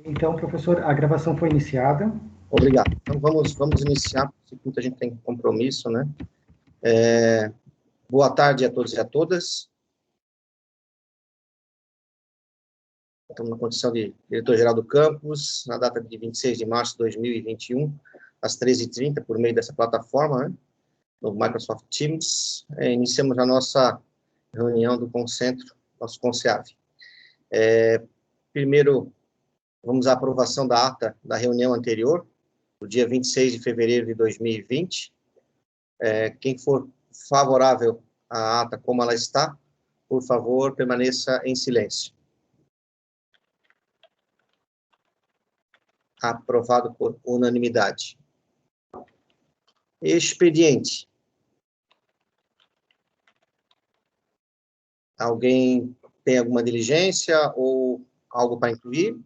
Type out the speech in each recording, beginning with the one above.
Então, professor, a gravação foi iniciada. Obrigado. Então, vamos iniciar, porque muita gente tem compromisso, né? Boa tarde a todos e a todas. Estamos na condição de diretor-geral do campus, na data de 26 de março de 2021, às 13h30, por meio dessa plataforma, né? No Microsoft Teams. Iniciamos a nossa reunião do Concentro, nosso CONCEAV. Primeiro, vamos à aprovação da ata da reunião anterior, do dia 26 de fevereiro de 2020. Quem for favorável à ata como ela está, por favor, permaneça em silêncio. Aprovado por unanimidade. Expediente. Alguém tem alguma diligência ou algo para incluir?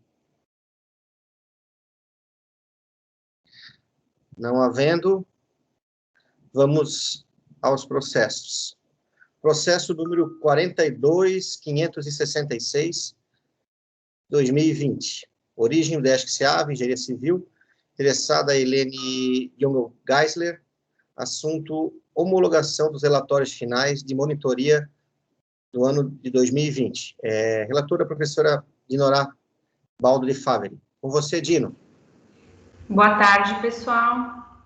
Não havendo, vamos aos processos. Processo número 42.566, 2020. Origem UDESC-SEAV, Engenharia Civil. Interessada Helene Jungel-Geisler. Assunto: homologação dos relatórios finais de monitoria do ano de 2020. Relatora, professora Dinorá Baldo de Faveri. Com você, Dino. Boa tarde, pessoal.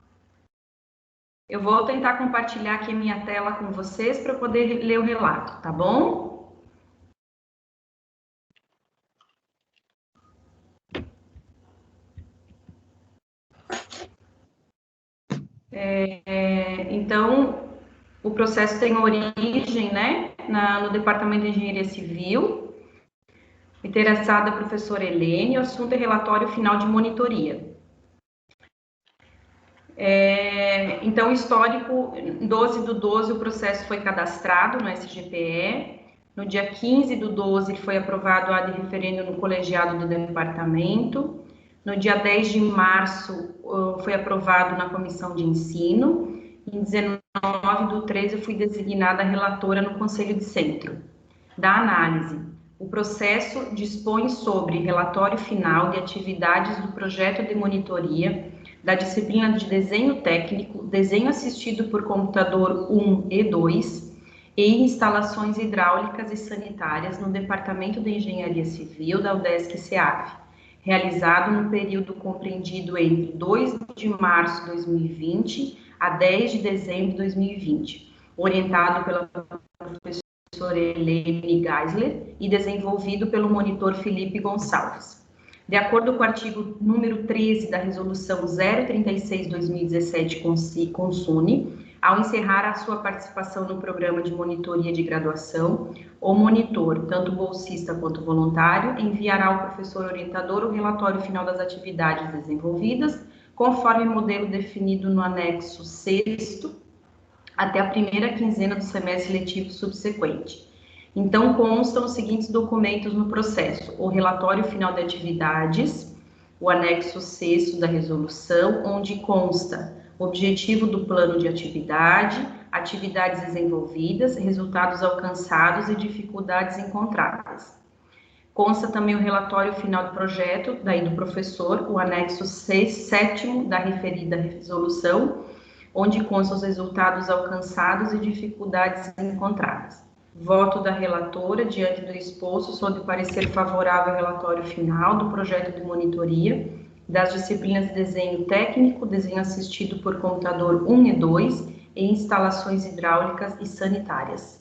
Eu vou tentar compartilhar aqui a minha tela com vocês para poder ler o relato, tá bom? Então, o processo tem origem, né, no Departamento de Engenharia Civil. Interessada a professora Helene, o assunto é relatório final de monitoria. Então, histórico, 12/12, o processo foi cadastrado no SGPE. No dia 15/12, foi aprovado a de referendo no colegiado do departamento. No dia 10 de março, foi aprovado na comissão de ensino. Em 19/13, eu fui designada relatora no Conselho de Centro. Da análise, o processo dispõe sobre relatório final de atividades do projeto de monitoria da disciplina de desenho técnico, desenho assistido por computador 1 e 2 e instalações hidráulicas e sanitárias no Departamento de Engenharia Civil da UDESC-SEAV, realizado no período compreendido entre 2 de março de 2020 a 10 de dezembro de 2020, orientado pela professora Helene Geisler e desenvolvido pelo monitor Felipe Gonçalves. De acordo com o artigo número 13 da Resolução 036/2017 Consune, ao encerrar a sua participação no programa de monitoria de graduação, o monitor, tanto bolsista quanto voluntário, enviará ao professor orientador o relatório final das atividades desenvolvidas, conforme o modelo definido no anexo 6º, até a primeira quinzena do semestre letivo subsequente. Então, constam os seguintes documentos no processo: o relatório final de atividades, o anexo 6º da resolução, onde consta o objetivo do plano de atividade, atividades desenvolvidas, resultados alcançados e dificuldades encontradas. Consta também o relatório final do projeto, daí do professor, o anexo 7º da referida resolução, onde constam os resultados alcançados e dificuldades encontradas. Voto da relatora, diante do exposto, sobre o parecer favorável ao relatório final do projeto de monitoria das disciplinas de desenho técnico, desenho assistido por computador 1 e 2 e instalações hidráulicas e sanitárias.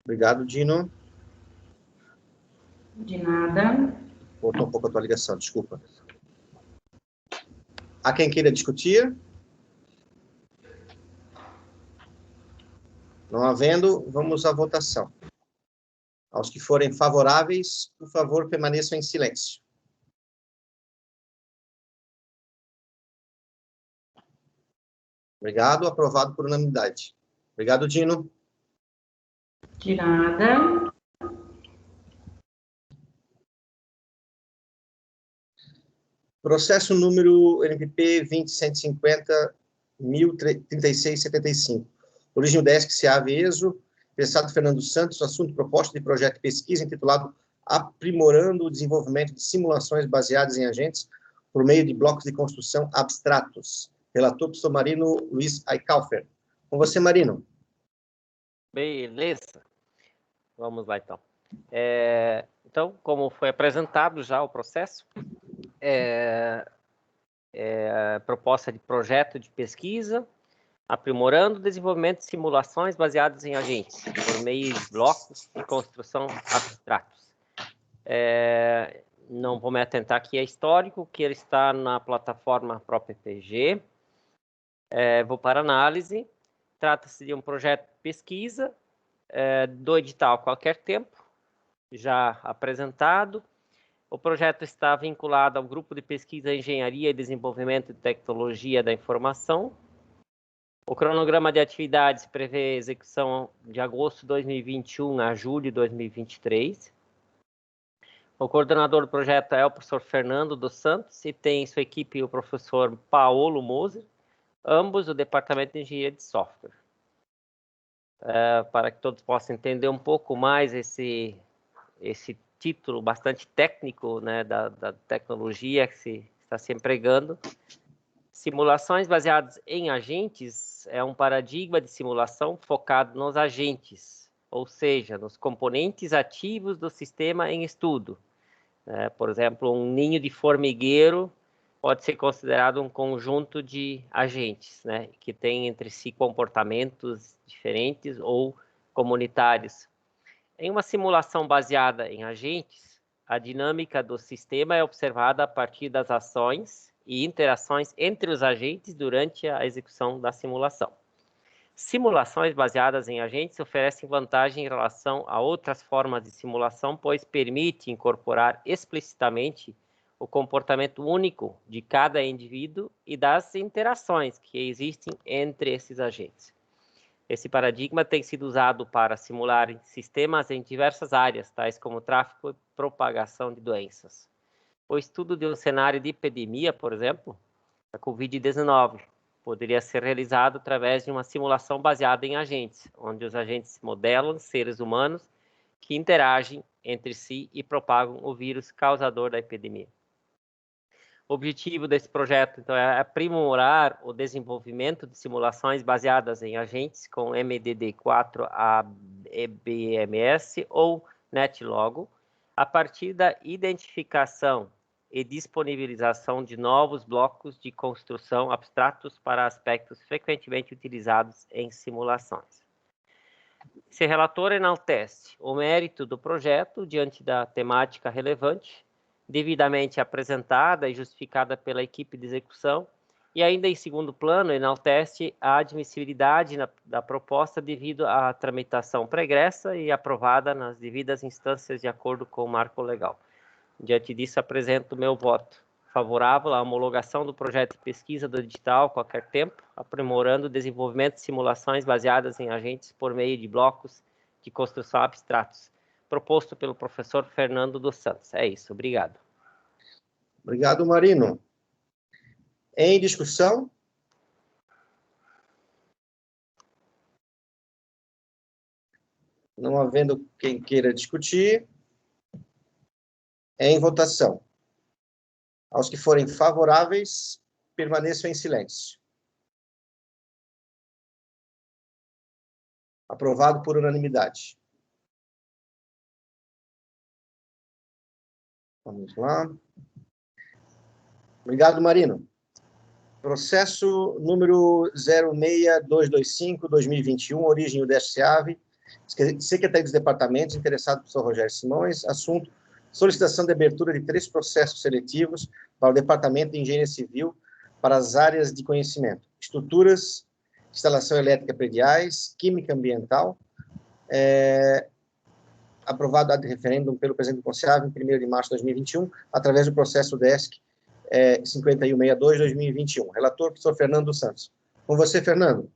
Obrigado, Dino. De nada. Voltou um pouco a tua ligação, desculpa. Há quem queira discutir? Não havendo, vamos à votação. Aos que forem favoráveis, por favor, permaneçam em silêncio. Obrigado, aprovado por unanimidade. Obrigado, Dino. De nada. Processo número NPP 20.150.1036.75. origem UDESC, SEAV e ESO, interessado Fernando Santos, assunto proposta de projeto de pesquisa intitulado Aprimorando o desenvolvimento de simulações baseadas em agentes por meio de blocos de construção abstratos. Relator, professor Marino Luiz Aicalfer. Com você, Marino. Beleza. Vamos lá, então. Então, como foi apresentado já o processo, proposta de projeto de pesquisa, aprimorando o desenvolvimento de simulações baseadas em agentes, por meio de blocos de construção abstratos. Não vou me atentar aqui a histórico, que ele está na plataforma própria PG. Vou para análise. Trata-se de um projeto de pesquisa do edital Qualquer Tempo, já apresentado. O projeto está vinculado ao Grupo de Pesquisa Engenharia e Desenvolvimento de Tecnologia da Informação. O cronograma de atividades prevê execução de agosto de 2021 a julho de 2023. O coordenador do projeto é o professor Fernando dos Santos e tem em sua equipe o professor Paolo Moser, ambos do Departamento de Engenharia de Software. Para que todos possam entender um pouco mais esse título bastante técnico, né, da tecnologia que está se empregando. Simulações baseadas em agentes é um paradigma de simulação focado nos agentes, ou seja, nos componentes ativos do sistema em estudo. Por exemplo, um ninho de formigueiro pode ser considerado um conjunto de agentes, né, que tem entre si comportamentos diferentes ou comunitários. Em uma simulação baseada em agentes, a dinâmica do sistema é observada a partir das ações e interações entre os agentes durante a execução da simulação. Simulações baseadas em agentes oferecem vantagem em relação a outras formas de simulação, pois permite incorporar explicitamente o comportamento único de cada indivíduo e das interações que existem entre esses agentes. Esse paradigma tem sido usado para simular sistemas em diversas áreas, tais como tráfico e propagação de doenças. O estudo de um cenário de epidemia, por exemplo, a Covid-19, poderia ser realizado através de uma simulação baseada em agentes, onde os agentes modelam seres humanos que interagem entre si e propagam o vírus causador da epidemia. O objetivo desse projeto, então, é aprimorar o desenvolvimento de simulações baseadas em agentes com MDD4 ABMS ou NetLogo, a partir da identificação e disponibilização de novos blocos de construção abstratos para aspectos frequentemente utilizados em simulações. Esse relator enaltece o mérito do projeto diante da temática relevante, devidamente apresentada e justificada pela equipe de execução, e ainda em segundo plano enaltece a admissibilidade da proposta devido à tramitação pregressa e aprovada nas devidas instâncias de acordo com o marco legal. Diante disso, apresento o meu voto favorável à homologação do projeto de pesquisa do edital Qualquer Tempo, aprimorando o desenvolvimento de simulações baseadas em agentes por meio de blocos de construção abstratos, proposto pelo professor Fernando dos Santos. É isso, obrigado. Obrigado, Marino. Em discussão? Não havendo quem queira discutir, em votação. Aos que forem favoráveis, permaneçam em silêncio. Aprovado por unanimidade. Vamos lá. Obrigado, Marino. Processo número 06225-2021, origem UDESC-SEAV, Secretaria dos Departamentos, interessado professor Rogério Simões, assunto, solicitação de abertura de 3 processos seletivos para o Departamento de Engenharia Civil para as áreas de conhecimento, estruturas, instalação elétrica prediais, química ambiental, aprovado ad referendum pelo presidente do Conselho em 1º de março de 2021, através do processo UDESC 5162-2021. Relator, professor Fernando dos Santos. Com você, Fernando.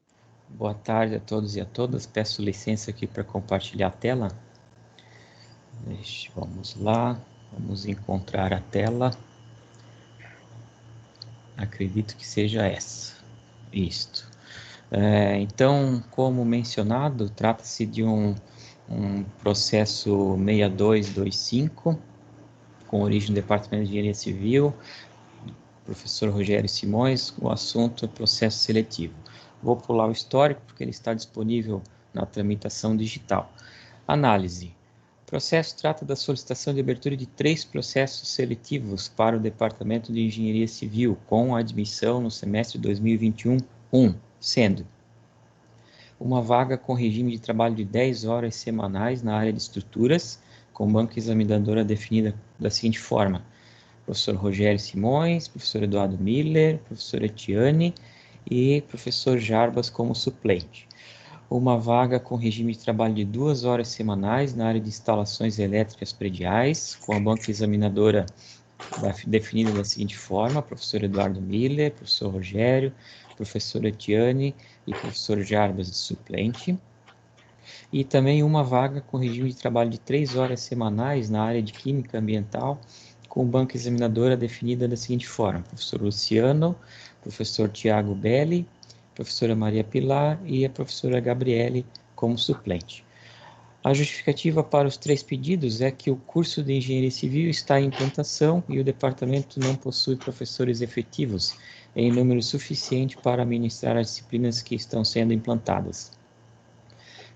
Boa tarde a todos e a todas. Peço licença aqui para compartilhar a tela. Vamos lá. Vamos encontrar a tela. Acredito que seja essa. Isto. Então, como mencionado, trata-se de um processo 6225, com origem no Departamento de Engenharia Civil, professor Rogério Simões. O assunto é processo seletivo. Vou pular o histórico, porque ele está disponível na tramitação digital. Análise. O processo trata da solicitação de abertura de 3 processos seletivos para o Departamento de Engenharia Civil, com admissão no semestre 2021, sendo uma vaga com regime de trabalho de 10 horas semanais na área de estruturas, com banca examinadora definida da seguinte forma: professor Rogério Simões, professor Eduardo Miller, professora Tiane e professor Jarbas como suplente. Uma vaga com regime de trabalho de 2 horas semanais na área de instalações elétricas prediais, com a banca examinadora definida da seguinte forma: professor Eduardo Miller, professor Rogério, professora Tiane e professor Jarbas de suplente. E também uma vaga com regime de trabalho de 3 horas semanais na área de química ambiental, com banca examinadora definida da seguinte forma: professor Luciano, professor Tiago Belli, professora Maria Pilar e a professora Gabriele como suplente. A justificativa para os 3 pedidos é que o curso de Engenharia Civil está em implantação e o departamento não possui professores efetivos em número suficiente para ministrar as disciplinas que estão sendo implantadas.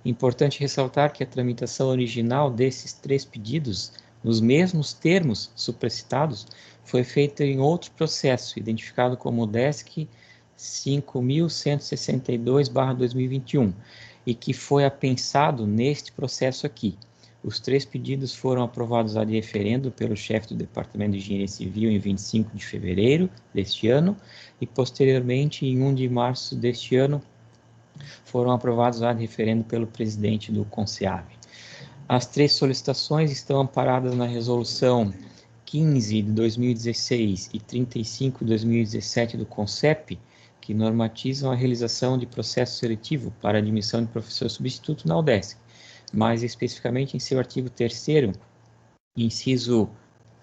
Importante ressaltar que a tramitação original desses 3 pedidos, nos mesmos termos supracitados, foi feita em outro processo, identificado como DESC 5.162/2021, e que foi apensado neste processo aqui. Os 3 pedidos foram aprovados ad referendo pelo chefe do Departamento de Engenharia Civil em 25 de fevereiro deste ano, e posteriormente, em 1 de março deste ano, foram aprovados ad referendo pelo presidente do CONSEAV. As 3 solicitações estão amparadas na Resolução 15 de 2016 e 35 de 2017 do CONCEP, que normatizam a realização de processo seletivo para admissão de professor substituto na UDESC, mais especificamente em seu artigo 3º, inciso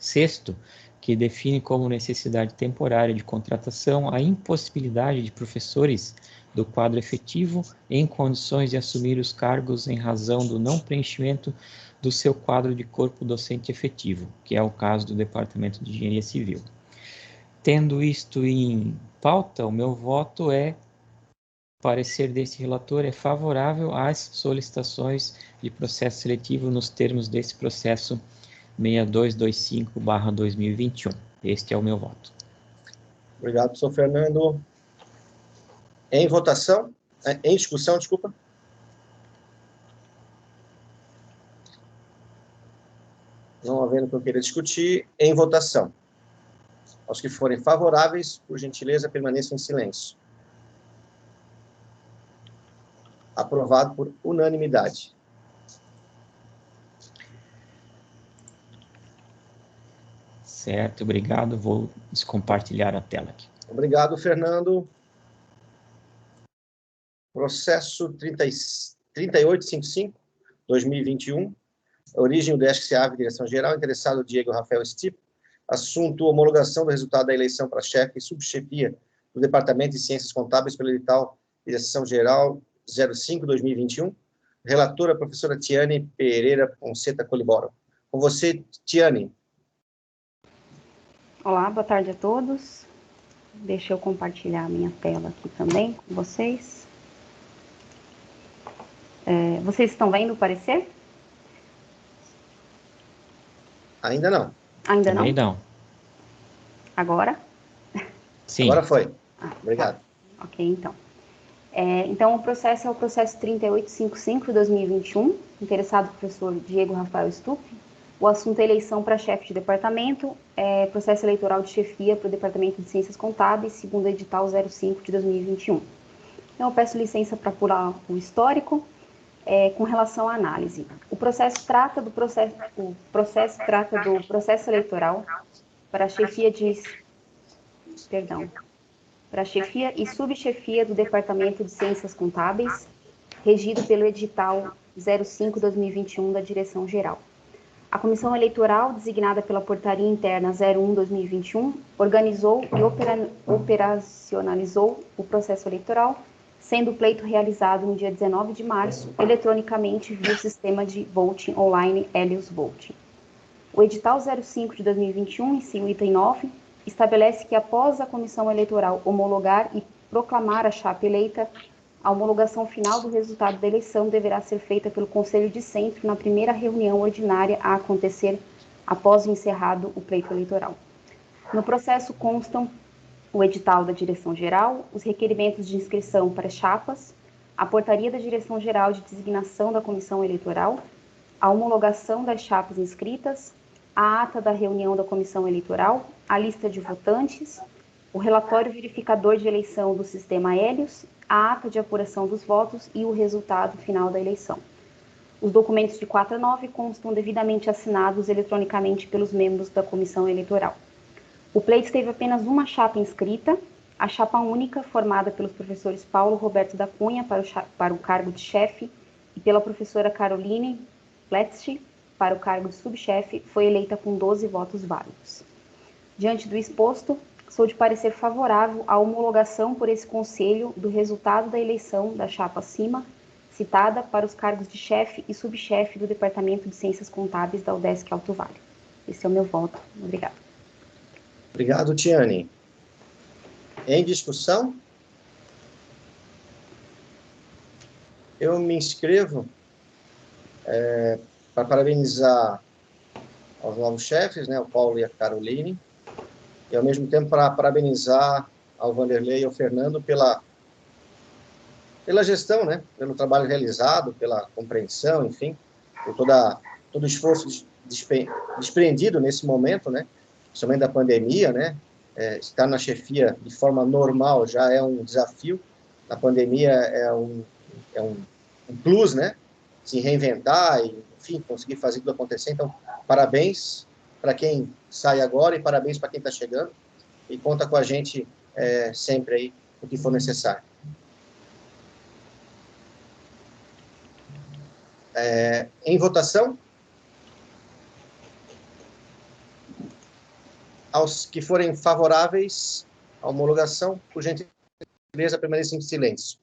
6º, que define como necessidade temporária de contratação a impossibilidade de professores do quadro efetivo em condições de assumir os cargos em razão do não preenchimento do seu quadro de corpo docente efetivo, que é o caso do Departamento de Engenharia Civil. Tendo isto em pauta, o meu voto é: parecer desse relator é favorável às solicitações de processo seletivo nos termos desse processo 6225/2021. Este é o meu voto. Obrigado, professor Fernando. Em votação, em discussão, desculpa. Não havendo o que eu queira discutir, em votação. Aos que forem favoráveis, por gentileza, permaneçam em silêncio. Aprovado por unanimidade. Certo, obrigado. Vou descompartilhar a tela aqui. Obrigado, Fernando. Processo 3855, 2021. Origem do DESC-CEAV, Direção-Geral. Interessado Diego Rafael Stipp. Assunto: homologação do resultado da eleição para chefe e subchefia do Departamento de Ciências Contábeis pelo edital Direção-Geral 05/2021. Relatora, professora Tiane Pereira Ponceta Coliboro. Com você, Tiane. Olá, boa tarde a todos. Deixa eu compartilhar a minha tela aqui também com vocês. Vocês estão vendo o parecer? Ainda não. Ainda não? Também não. Agora? Sim. Agora foi. Obrigado. Tá. Ok, então. Então, o processo é o processo 3855/2021, interessado o professor Diego Rafael Stipp. O assunto é eleição para chefe de departamento, processo eleitoral de chefia para o Departamento de Ciências Contábeis, segundo o edital 05 de 2021. Então, eu peço licença para apurar o histórico. Com relação à análise, o processo trata do processo eleitoral para a chefia e subchefia do Departamento de Ciências Contábeis, regido pelo edital 05/2021 da Direção-Geral. A Comissão Eleitoral, designada pela Portaria Interna 01/2021, organizou e operacionalizou o processo eleitoral, sendo o pleito realizado no dia 19 de março, eletronicamente via o sistema de voting online Helios Voting. O edital 05 de 2021, em seu item 9, estabelece que após a comissão eleitoral homologar e proclamar a chapa eleita, a homologação final do resultado da eleição deverá ser feita pelo Conselho de Centro na primeira reunião ordinária a acontecer após o encerrado o pleito eleitoral. No processo constam o edital da Direção-Geral, os requerimentos de inscrição para chapas, a portaria da Direção-Geral de designação da Comissão Eleitoral, a homologação das chapas inscritas, a ata da reunião da Comissão Eleitoral, a lista de votantes, o relatório verificador de eleição do sistema Helios, a ata de apuração dos votos e o resultado final da eleição. Os documentos de 4 a 9 constam devidamente assinados eletronicamente pelos membros da Comissão Eleitoral. O pleito teve apenas uma chapa inscrita, a chapa única, formada pelos professores Paulo Roberto da Cunha para o cargo de chefe e pela professora Caroline Pletsch para o cargo de subchefe, foi eleita com 12 votos válidos. Diante do exposto, sou de parecer favorável à homologação por esse Conselho do resultado da eleição da chapa acima, citada para os cargos de chefe e subchefe do Departamento de Ciências Contábeis da UDESC Alto Vale. Esse é o meu voto. Obrigada. Obrigado, Tiane. Em discussão? Eu me inscrevo para parabenizar aos novos chefes, né, o Paulo e a Caroline, e ao mesmo tempo para parabenizar ao Vanderlei e ao Fernando pela gestão, né, pelo trabalho realizado, pela compreensão, enfim, por todo o esforço desprendido nesse momento, né, principalmente da pandemia, né, estar na chefia de forma normal já é um desafio, na pandemia é um plus, né, se reinventar e, enfim, conseguir fazer tudo acontecer. Então, parabéns para quem sai agora e parabéns para quem está chegando, e conta com a gente sempre aí, o que for necessário. Em votação, aos que forem favoráveis à homologação, por gentileza, permaneçam em silêncio.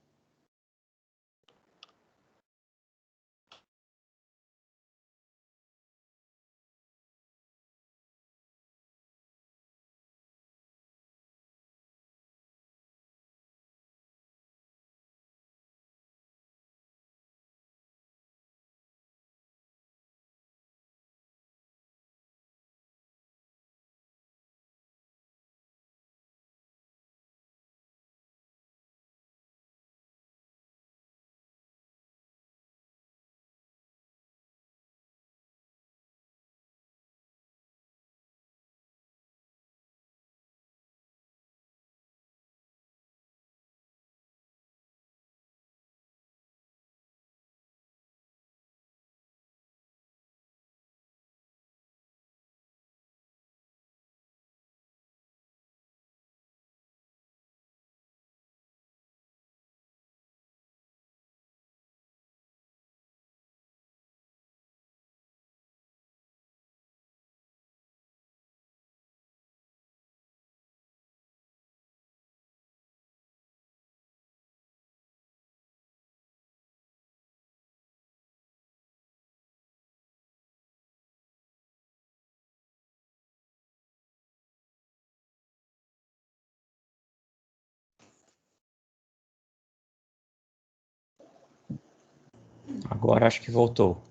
Agora acho que voltou.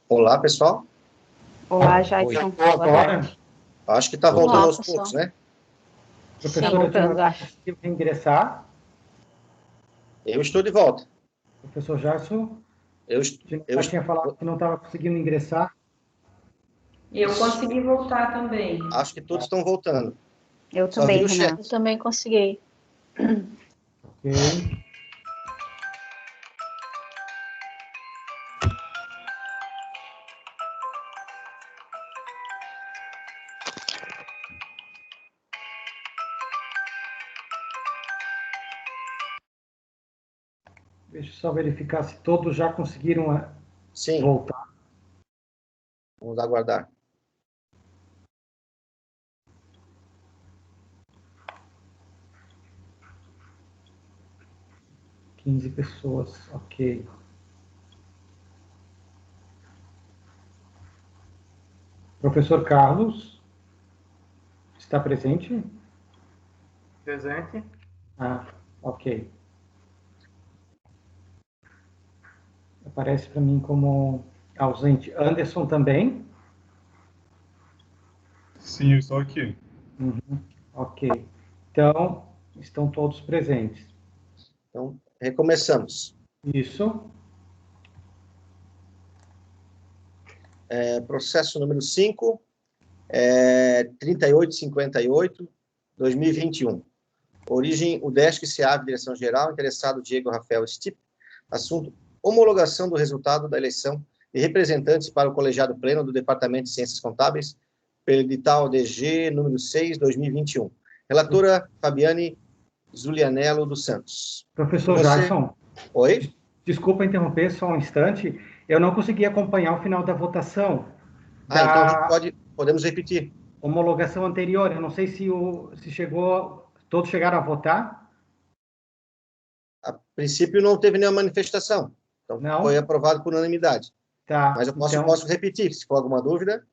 Olá, pessoal. Olá, Jadson. Boa tarde. Acho que está voltando aos poucos, né? Professora, voltando, acho. conseguiu ingressar? Eu estou de volta. Professor Jarson, Eu tinha falado que não estava conseguindo ingressar. Eu consegui voltar também. Acho que todos estão voltando. Eu também, Renato. Eu também consegui. Ok. Deixa eu só verificar se todos já conseguiram Sim. voltar. Vamos aguardar. 15 pessoas, ok. Professor Carlos, está presente? Presente. Ah, ok. Aparece para mim como ausente. Anderson também? Sim, eu estou aqui. Uhum, ok. Então, estão todos presentes. Então, recomeçamos. Isso. Processo número 5, 3858-2021. Origem, UDESC, SEAV, Direção-Geral, interessado Diego Rafael Stipp. Assunto, homologação do resultado da eleição de representantes para o colegiado pleno do Departamento de Ciências Contábeis, pelo edital DG número 6, 2021. Relatora, Fabiane Zulianello dos Santos. Professor Jackson. Oi? Desculpa interromper só um instante. Eu não consegui acompanhar o final da votação Então a da gente podemos repetir. homologação anterior. Eu não sei se todos chegaram a votar. A princípio não teve nenhuma manifestação. Então Não? foi aprovado por unanimidade. Tá. Mas eu posso repetir, se for alguma dúvida.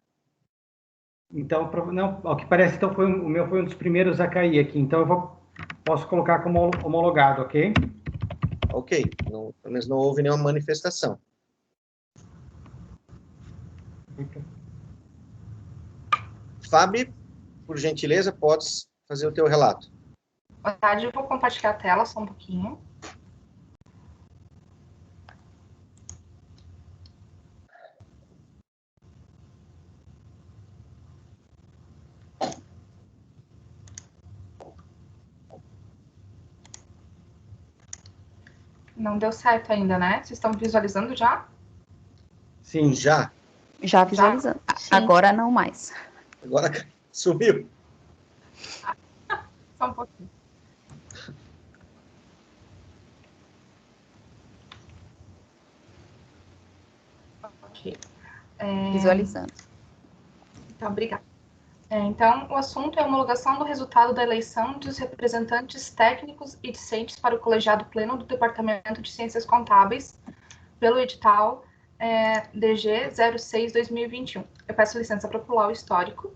Então, não, ao que parece, então o meu foi um dos primeiros a cair aqui. Então posso colocar como homologado, ok? Ok, pelo menos não houve nenhuma manifestação. Fábio, por gentileza, podes fazer o teu relato. Boa tarde, eu vou compartilhar a tela só um pouquinho. Não deu certo ainda, né? Vocês estão visualizando já? Sim. Já. Já visualizando. Já? Agora não mais. Agora sumiu. Só um pouquinho. Ok. Visualizando. Então, obrigada. Então, o assunto é a homologação do resultado da eleição dos representantes técnicos e discentes para o colegiado pleno do Departamento de Ciências Contábeis, pelo edital DG 06-2021. Eu peço licença para pular o histórico,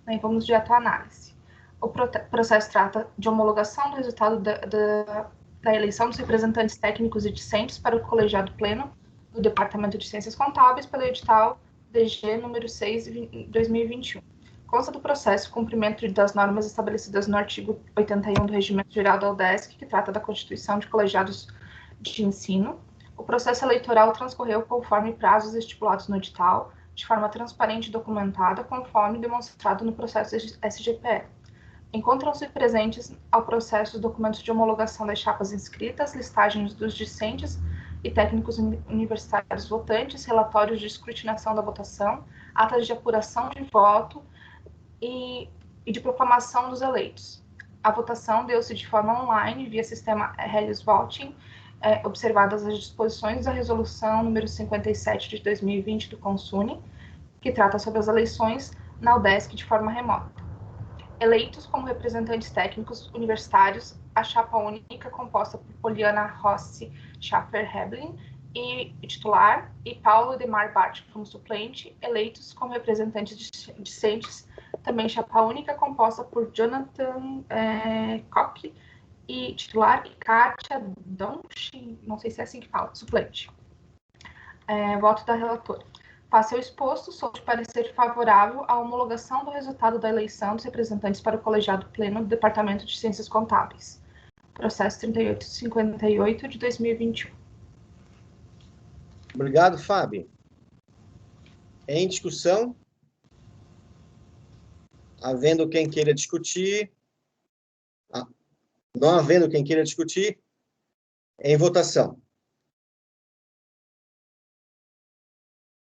e vamos direto à análise. O processo trata de homologação do resultado da eleição dos representantes técnicos e discentes para o colegiado pleno do Departamento de Ciências Contábeis, pelo edital DG número 6-2021. Consta do processo o cumprimento das normas estabelecidas no artigo 81 do Regimento Geral da UDESC, que trata da constituição de colegiados de ensino. O processo eleitoral transcorreu conforme prazos estipulados no edital, de forma transparente e documentada, conforme demonstrado no processo SGPE. Encontram-se presentes ao processo os documentos de homologação das chapas inscritas, listagens dos discentes e técnicos universitários votantes, relatórios de escrutinação da votação, atas de apuração de voto e de proclamação dos eleitos. A votação deu-se de forma online via sistema Helios Voting, observadas as disposições da resolução número 57 de 2020 do Consune, que trata sobre as eleições na UDESC de forma remota. Eleitos como representantes técnicos universitários, a chapa única composta por Poliana Rossi Schaffer-Heblin e titular, e Paulo Demar Bart como suplente, eleitos como representantes discentes, também chapa única composta por Jonathan Koch e titular, e Kátia Donchi, não sei se é assim que fala, suplente. Voto da relatora. Face ao exposto, sou de parecer favorável à homologação do resultado da eleição dos representantes para o colegiado pleno do Departamento de Ciências Contábeis. Processo 3858 de 2021. Obrigado, Fábio. Em discussão? Havendo quem queira discutir? Não havendo quem queira discutir? Em votação.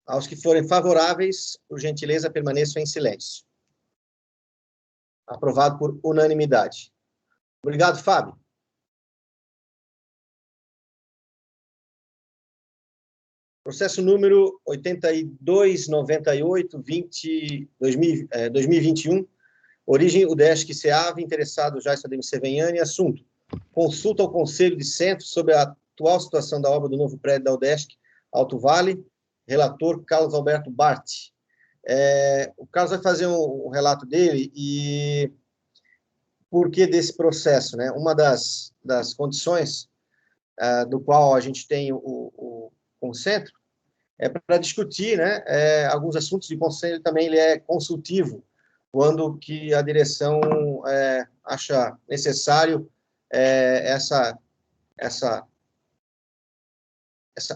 Aos que forem favoráveis, por gentileza, permaneçam em silêncio. Aprovado por unanimidade. Obrigado, Fábio. Processo número 8298-2021, origem UDESC SEAV, interessado Jason Ademir Seveniani, assunto, consulta ao Conselho de Centro sobre a atual situação da obra do novo prédio da UDESC Alto Vale, relator Carlos Alberto Bart. O Carlos vai fazer um relato dele e por que desse processo, né? Uma das condições do qual a gente tem o Concentro é para discutir, né, alguns assuntos de conselho também. Ele é consultivo quando que a direção acha necessário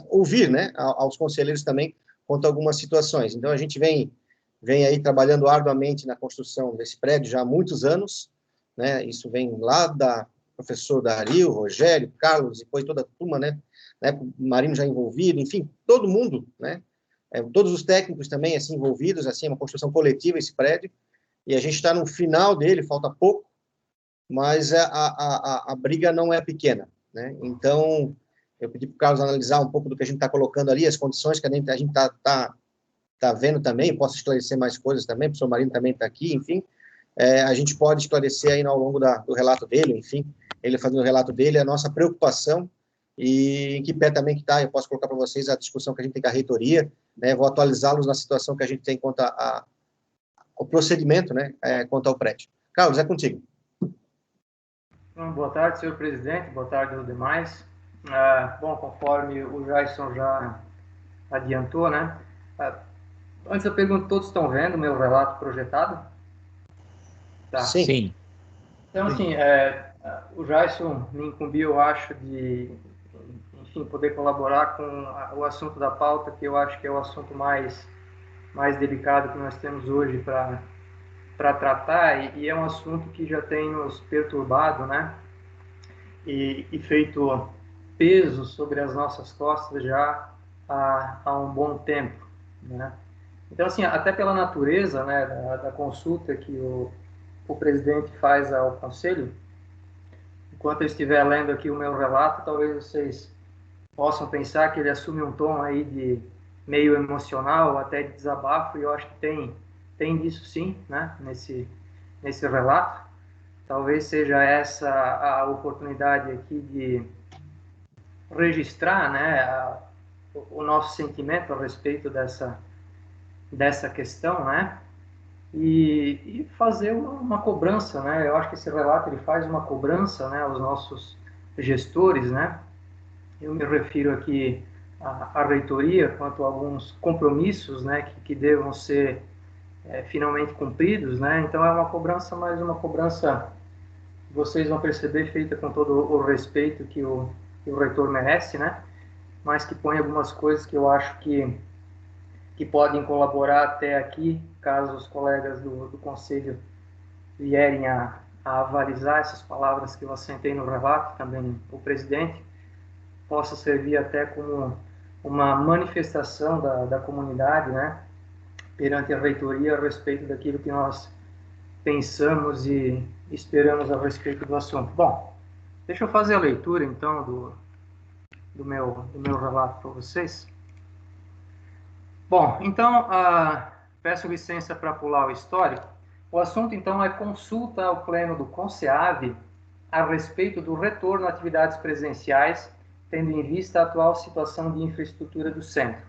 ouvir, né, aos conselheiros também quanto a algumas situações. Então, a gente vem aí trabalhando arduamente na construção desse prédio já há muitos anos, né? Isso vem lá da professor Dario, Rogério, Carlos, depois toda a turma, né? O Marino já envolvido, enfim, todo mundo, né? Todos os técnicos também, assim, envolvidos, assim, é uma construção coletiva esse prédio, e a gente está no final dele, falta pouco, mas a briga não é pequena, né? Então, eu pedi para o Carlos analisar um pouco do que a gente está colocando ali, as condições que a gente está vendo também. Posso esclarecer mais coisas também, o professor Marino também está aqui, enfim. A gente pode esclarecer aí ao longo do relato dele, enfim, ele fazendo o relato dele, a nossa preocupação e em que pé também que está. Eu posso colocar para vocês a discussão que a gente tem com a reitoria, né? Vou atualizá-los na situação que a gente tem quanto ao procedimento, né, quanto ao prédio. Carlos, é contigo. Boa tarde, senhor presidente, boa tarde aos demais. Bom, conforme o Jason já adiantou, né? Antes da pergunta, todos estão vendo o meu relato projetado? Tá. Sim. Então, assim, o Jason me incumbiu, eu acho, de, enfim, poder colaborar com o assunto da pauta, que eu acho que é o assunto mais delicado que nós temos hoje para tratar, e é um assunto que já tem nos perturbado, né? E feito peso sobre as nossas costas já há um bom tempo, né? Então, assim, até pela natureza, né, da consulta que o presidente faz ao Conselho, enquanto eu estiver lendo aqui o meu relato, talvez vocês possam pensar que ele assume um tom aí de meio emocional, até de desabafo, e eu acho que tem disso sim, né, nesse relato. Talvez seja essa a oportunidade aqui de registrar, né, o nosso sentimento a respeito dessa questão, né, e fazer uma cobrança, né. Eu acho que esse relato ele faz uma cobrança, né, aos nossos gestores, né. Eu me refiro aqui à reitoria quanto a alguns compromissos, né, que devam ser finalmente cumpridos, né. Então é uma cobrança, mas uma cobrança, vocês vão perceber, feita com todo o respeito que o reitor merece, né, mas que põe algumas coisas que eu acho que podem colaborar até aqui, caso os colegas do Conselho vierem a avalizar essas palavras que eu assentei no relato, também o presidente, possa servir até como uma manifestação da comunidade, né, perante a reitoria a respeito daquilo que nós pensamos e esperamos a respeito do assunto. Bom, deixa eu fazer a leitura, então, do meu relato para vocês. Bom, então, peço licença para pular o histórico. O assunto, então, é consulta ao Pleno do CONSEAV a respeito do retorno a atividades presenciais, tendo em vista a atual situação de infraestrutura do centro.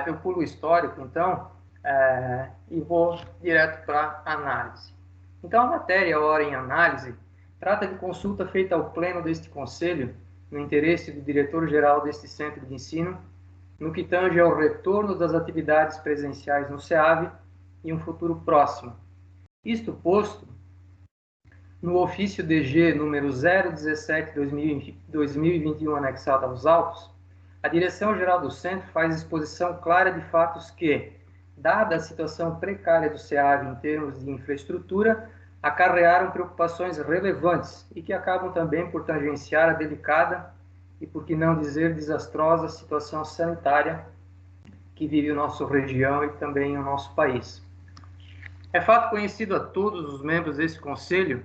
Eu pulo o histórico, então, e vou direto para a análise. Então, a matéria, ora em análise, trata de consulta feita ao Pleno deste Conselho, no interesse do diretor-geral deste centro de ensino, no que tange ao retorno das atividades presenciais no CEAV em um futuro próximo. Isto posto, no ofício DG número 017/2021 anexado aos autos, a Direção-Geral do Centro faz exposição clara de fatos que, dada a situação precária do CEAV em termos de infraestrutura, acarrearam preocupações relevantes e que acabam também por tangenciar a delicada e, por que não dizer, desastrosa situação sanitária que vive a nossa região e também o nosso país. É fato conhecido a todos os membros desse Conselho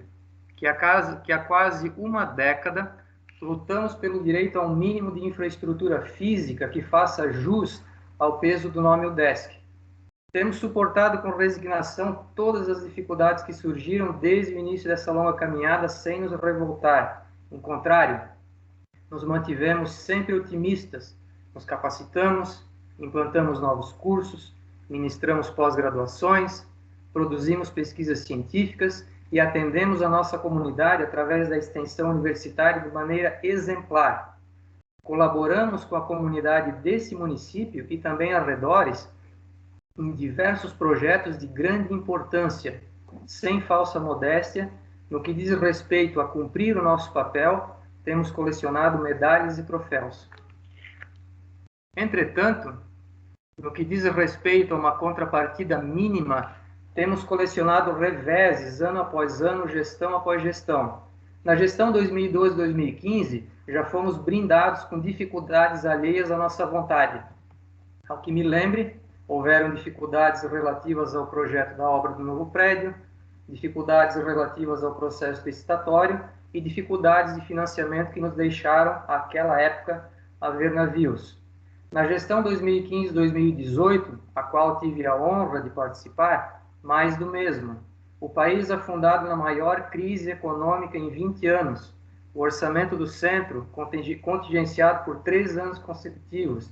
que há quase uma década lutamos pelo direito a um mínimo de infraestrutura física que faça jus ao peso do nome UDESC. Temos suportado com resignação todas as dificuldades que surgiram desde o início dessa longa caminhada sem nos revoltar. Em contrário, nos mantivemos sempre otimistas, nos capacitamos, implantamos novos cursos, ministramos pós-graduações, produzimos pesquisas científicas e atendemos a nossa comunidade através da extensão universitária de maneira exemplar. Colaboramos com a comunidade desse município e também arredores em diversos projetos de grande importância, sem falsa modéstia. No que diz respeito a cumprir o nosso papel, temos colecionado medalhas e troféus. Entretanto, no que diz respeito a uma contrapartida mínima, temos colecionado reveses ano após ano, gestão após gestão. Na gestão 2012-2015, já fomos brindados com dificuldades alheias à nossa vontade. Ao que me lembre, houveram dificuldades relativas ao projeto da obra do novo prédio, dificuldades relativas ao processo licitatório e dificuldades de financiamento que nos deixaram, àquela época, a ver navios. Na gestão 2015-2018, a qual tive a honra de participar, mais do mesmo. O país afundado na maior crise econômica em 20 anos. O orçamento do centro contingenciado por 3 anos consecutivos.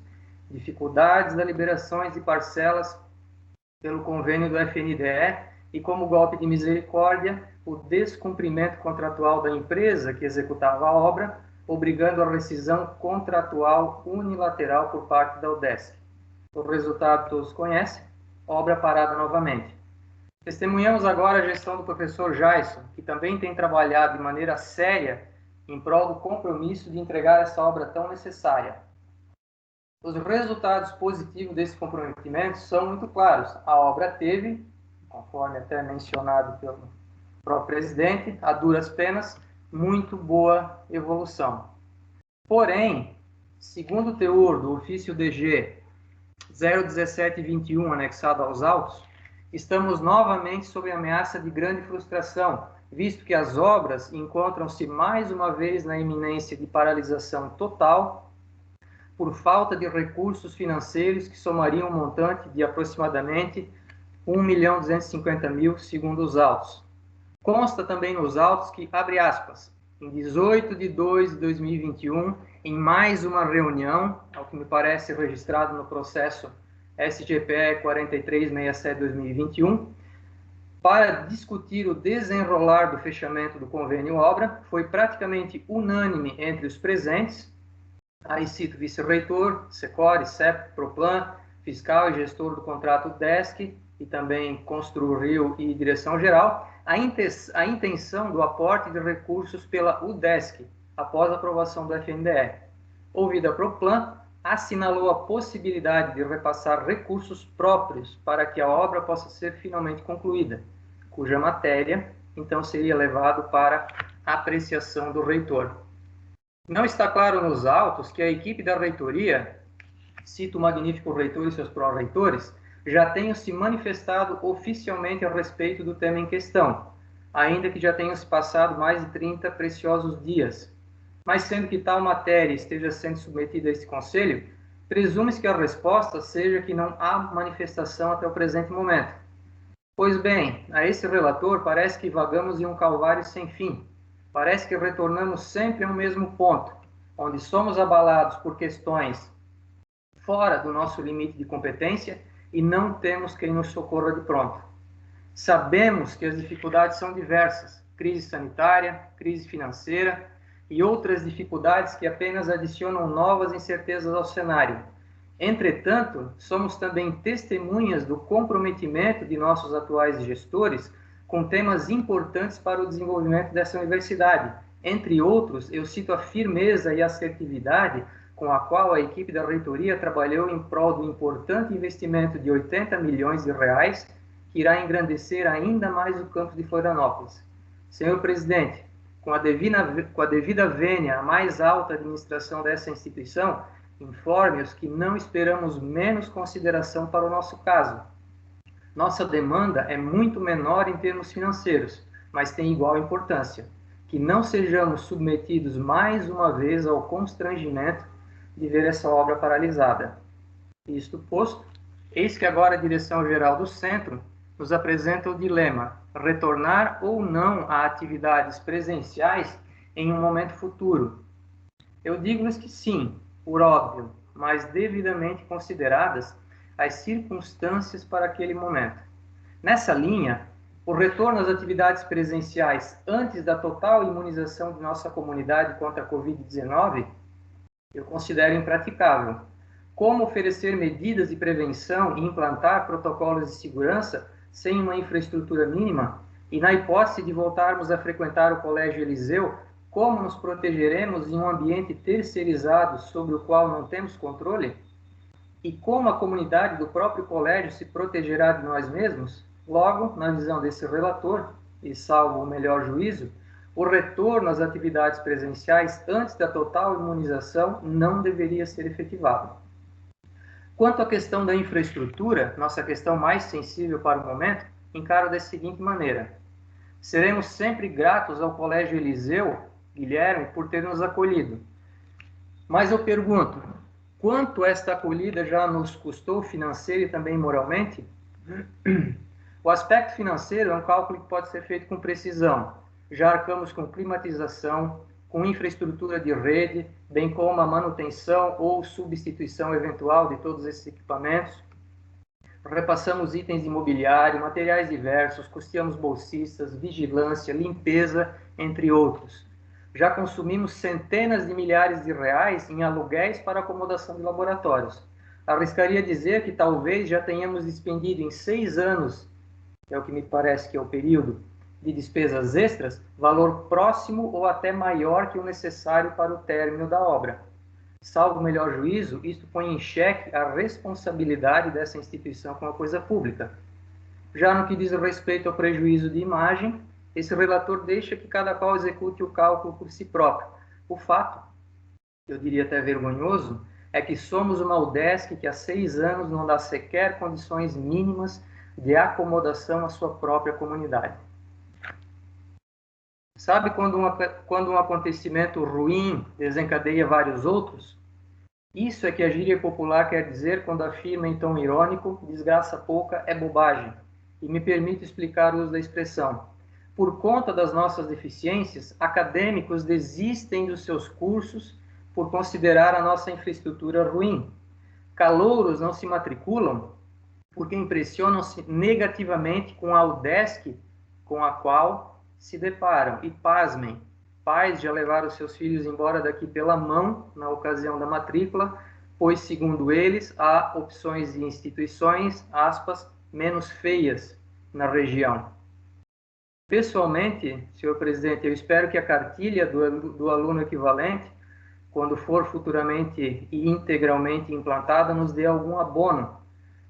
Dificuldades da liberações de parcelas pelo convênio do FNDE e, como golpe de misericórdia, o descumprimento contratual da empresa que executava a obra, obrigando a rescisão contratual unilateral por parte da UDESC. O resultado todos conhecem, obra parada novamente. Testemunhamos agora a gestão do professor Jason, que também tem trabalhado de maneira séria em prol do compromisso de entregar essa obra tão necessária. Os resultados positivos desse comprometimento são muito claros. A obra teve, conforme até mencionado pelo próprio presidente, a duras penas, muito boa evolução. Porém, segundo o teor do ofício DG 01721, anexado aos autos, estamos novamente sob ameaça de grande frustração, visto que as obras encontram-se mais uma vez na iminência de paralisação total por falta de recursos financeiros que somariam um montante de aproximadamente 1.250.000, segundo os autos. Consta também nos autos que, abre aspas, em 18 de 2 de 2021, em mais uma reunião, ao que me parece registrado no processo SGPE 4367-2021, para discutir o desenrolar do fechamento do convênio obra, foi praticamente unânime entre os presentes, aí cito vice-reitor, Secor, CEP, Proplan, fiscal e gestor do contrato DESC, e também Constru Rio e Direção-Geral, a intenção do aporte de recursos pela UDESC, após a aprovação do FNDE. Ouvida a Proplan, assinalou a possibilidade de repassar recursos próprios para que a obra possa ser finalmente concluída, cuja matéria, então, seria levado para apreciação do reitor. Não está claro nos autos que a equipe da reitoria, cito o magnífico reitor e seus pró-reitores, já tenham se manifestado oficialmente a respeito do tema em questão, ainda que já tenham se passado mais de 30 preciosos dias. Mas sendo que tal matéria esteja sendo submetida a este conselho, presume-se que a resposta seja que não há manifestação até o presente momento. Pois bem, a esse relator parece que vagamos em um calvário sem fim. Parece que retornamos sempre ao mesmo ponto, onde somos abalados por questões fora do nosso limite de competência e não temos quem nos socorra de pronto. Sabemos que as dificuldades são diversas, crise sanitária, crise financeira e outras dificuldades que apenas adicionam novas incertezas ao cenário. Entretanto, somos também testemunhas do comprometimento de nossos atuais gestores com temas importantes para o desenvolvimento dessa universidade. Entre outros, eu cito a firmeza e assertividade com a qual a equipe da reitoria trabalhou em prol do importante investimento de 80 milhões de reais, que irá engrandecer ainda mais o campus de Florianópolis. Senhor presidente, com a devida vênia à mais alta administração dessa instituição, informe-os que não esperamos menos consideração para o nosso caso. Nossa demanda é muito menor em termos financeiros, mas tem igual importância. Que não sejamos submetidos mais uma vez ao constrangimento de ver essa obra paralisada. Isto posto, Eis que agora a Direção-Geral do Centro nos apresenta o dilema: retornar ou não a atividades presenciais em um momento futuro. Eu digo-lhes que sim, por óbvio, mas devidamente consideradas as circunstâncias para aquele momento. Nessa linha, o retorno às atividades presenciais antes da total imunização de nossa comunidade contra a Covid-19, eu considero impraticável. Como oferecer medidas de prevenção e implantar protocolos de segurança sem uma infraestrutura mínima? E na hipótese de voltarmos a frequentar o Colégio Eliseu, como nos protegeremos em um ambiente terceirizado sobre o qual não temos controle? E como a comunidade do próprio colégio se protegerá de nós mesmos? Logo, na visão desse relator, e salvo o melhor juízo, o retorno às atividades presenciais antes da total imunização não deveria ser efetivado. Quanto à questão da infraestrutura, nossa questão mais sensível para o momento, encaro da seguinte maneira: seremos sempre gratos ao Colégio Eliseu, Guilherme, por ter nos acolhido. Mas eu pergunto, quanto esta acolhida já nos custou financeiro e também moralmente? O aspecto financeiro é um cálculo que pode ser feito com precisão. Já arcamos com climatização, com infraestrutura de rede, bem como a manutenção ou substituição eventual de todos esses equipamentos. Repassamos itens de imobiliário, materiais diversos, custeamos bolsistas, vigilância, limpeza, entre outros. Já consumimos centenas de milhares de reais em aluguéis para acomodação de laboratórios. Arriscaria dizer que talvez já tenhamos despendido em 6 anos, é o que me parece que é o período, de despesas extras, valor próximo ou até maior que o necessário para o término da obra. Salvo o melhor juízo, isto põe em xeque a responsabilidade dessa instituição com a coisa pública. Já no que diz respeito ao prejuízo de imagem, esse relator deixa que cada qual execute o cálculo por si próprio. O fato, eu diria até vergonhoso, é que somos uma UDESC que há 6 anos não dá sequer condições mínimas de acomodação à sua própria comunidade. Sabe quando um acontecimento ruim desencadeia vários outros? Isso é que a gíria popular quer dizer quando afirma em tom irônico: desgraça pouca é bobagem. E me permito explicar o uso da expressão. Por conta das nossas deficiências, acadêmicos desistem dos seus cursos por considerar a nossa infraestrutura ruim. Calouros não se matriculam porque impressionam-se negativamente com a UDESC com a qual se deparam. E pasmem, pais já levaram seus filhos embora daqui pela mão na ocasião da matrícula, pois, segundo eles, há opções de instituições, aspas, menos feias na região. Pessoalmente, senhor presidente, eu espero que a cartilha do aluno equivalente, quando for futuramente e integralmente implantada, nos dê algum abono,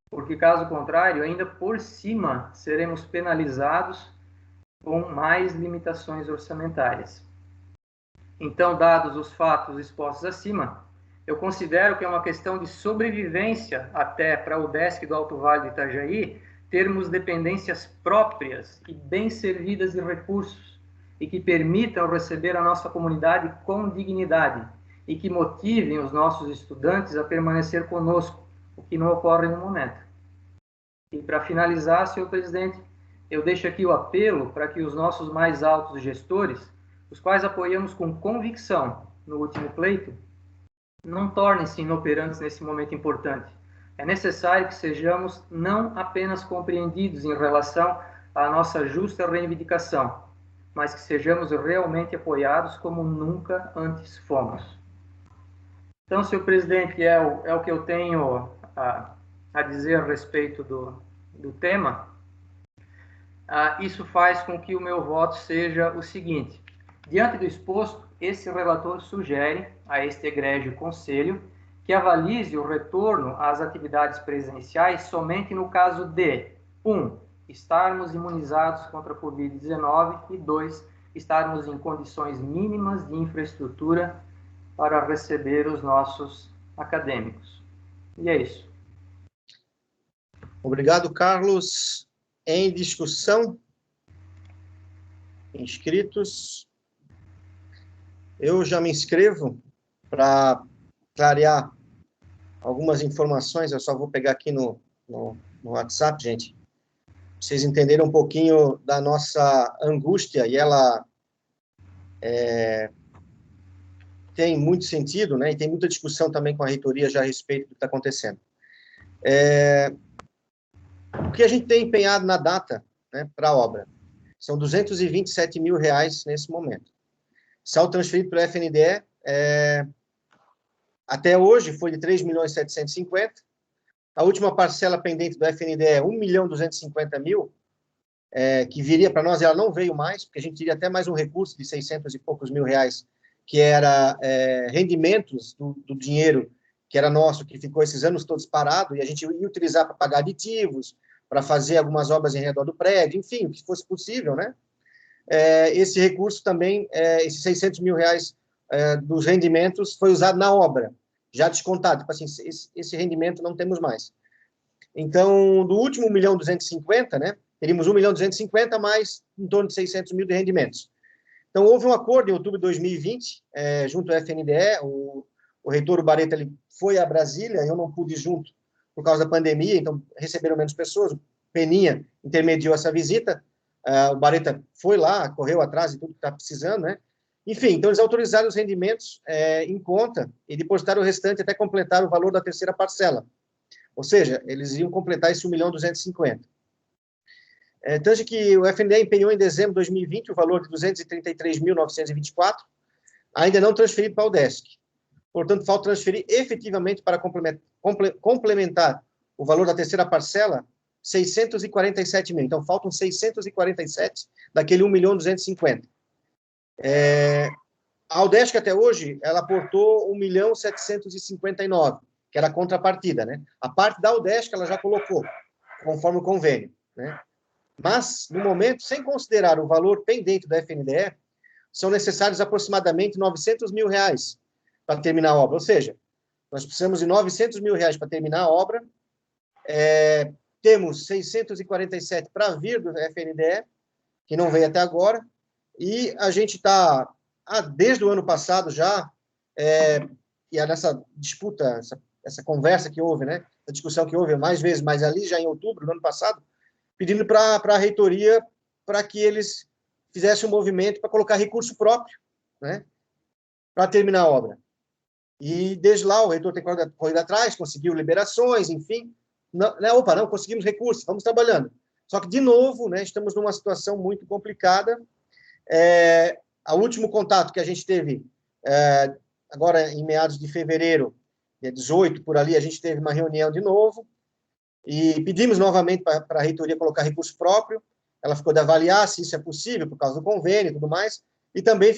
porque, caso contrário, ainda por cima seremos penalizados com mais limitações orçamentárias. Então, dados os fatos expostos acima, eu considero que é uma questão de sobrevivência até para o UDESC do Alto Vale do Itajaí termos dependências próprias e bem servidas de recursos e que permitam receber a nossa comunidade com dignidade e que motivem os nossos estudantes a permanecer conosco, o que não ocorre no momento. E para finalizar, senhor presidente, eu deixo aqui o apelo para que os nossos mais altos gestores, os quais apoiamos com convicção no último pleito, não tornem-se inoperantes nesse momento importante. É necessário que sejamos não apenas compreendidos em relação à nossa justa reivindicação, mas que sejamos realmente apoiados como nunca antes fomos. Então, senhor presidente, é o que eu tenho a dizer a respeito do tema. Isso faz com que o meu voto seja o seguinte: diante do exposto, esse relator sugere a este egrégio conselho que avalize o retorno às atividades presenciais somente no caso de 1. Estarmos imunizados contra a Covid-19 e 2. Estarmos em condições mínimas de infraestrutura para receber os nossos acadêmicos. E é isso. Obrigado, Carlos. Em discussão? Inscritos? Eu já me inscrevo para clarear algumas informações. Eu só vou pegar aqui no no WhatsApp, gente, pra vocês entenderem um pouquinho da nossa angústia, e ela tem muito sentido, né, e tem muita discussão também com a reitoria já a respeito do que está acontecendo. O que a gente tem empenhado na data, né, para a obra? São R$227 mil nesse momento. Saldo transferido pelo FNDE, até hoje, foi de 3.750.000. A última parcela pendente do FNDE é 1.250.000, que viria para nós, ela não veio mais, porque a gente teria até mais um recurso de 600 e poucos mil reais, que era rendimentos do dinheiro que era nosso, que ficou esses anos todos parado, e a gente ia utilizar para pagar aditivos, para fazer algumas obras em redor do prédio, enfim, o que fosse possível, né? Esse recurso também, esses 600 mil reais dos rendimentos, foi usado na obra, já descontado. Tipo assim, esse rendimento não temos mais. Então, do último 1.250.000, né, teríamos 1.250.000 mais em torno de 600 mil de rendimentos. Então, houve um acordo em outubro de 2020, junto ao FNDE, o reitor Bareta ele foi a Brasília, eu não pude ir junto por causa da pandemia, então receberam menos pessoas, o Peninha intermediou essa visita, o Bareta foi lá, correu atrás de tudo que está precisando, né? Enfim, então eles autorizaram os rendimentos em conta e depositaram o restante até completar o valor da terceira parcela. Ou seja, eles iam completar esse 1.250.000. Tanto que o FNDE empenhou em dezembro de 2020 o valor de 233.924, ainda não transferido para o UDESC. Portanto, falta transferir efetivamente para complementar o valor da terceira parcela, 647 mil. Então, faltam 647 daquele 1.250.000. A UDESC, até hoje, ela aportou 1.759.000, que era a contrapartida, né? A parte da UDESC, ela já colocou, conforme o convênio, né? Mas, no momento, sem considerar o valor pendente da FNDE, são necessários aproximadamente 900 mil reais para terminar a obra. Ou seja, nós precisamos de 900 mil reais para terminar a obra, temos 647 para vir do FNDE, que não veio até agora, e a gente está, desde o ano passado já, e nessa disputa, essa conversa que houve, né, a discussão que houve mais vezes, mas ali já em outubro do ano passado, pedindo para a reitoria para que eles fizessem um movimento para colocar recurso próprio, né, para terminar a obra. E desde lá o reitor tem corrido atrás, conseguiu liberações, enfim. Não, conseguimos recursos, vamos trabalhando. Só que, de novo, né, estamos numa situação muito complicada. O último contato que a gente teve, agora em meados de fevereiro, dia 18, por ali, a gente teve uma reunião de novo, e pedimos novamente para a reitoria colocar recurso próprio. Ela ficou de avaliar se isso é possível, por causa do convênio e tudo mais, e também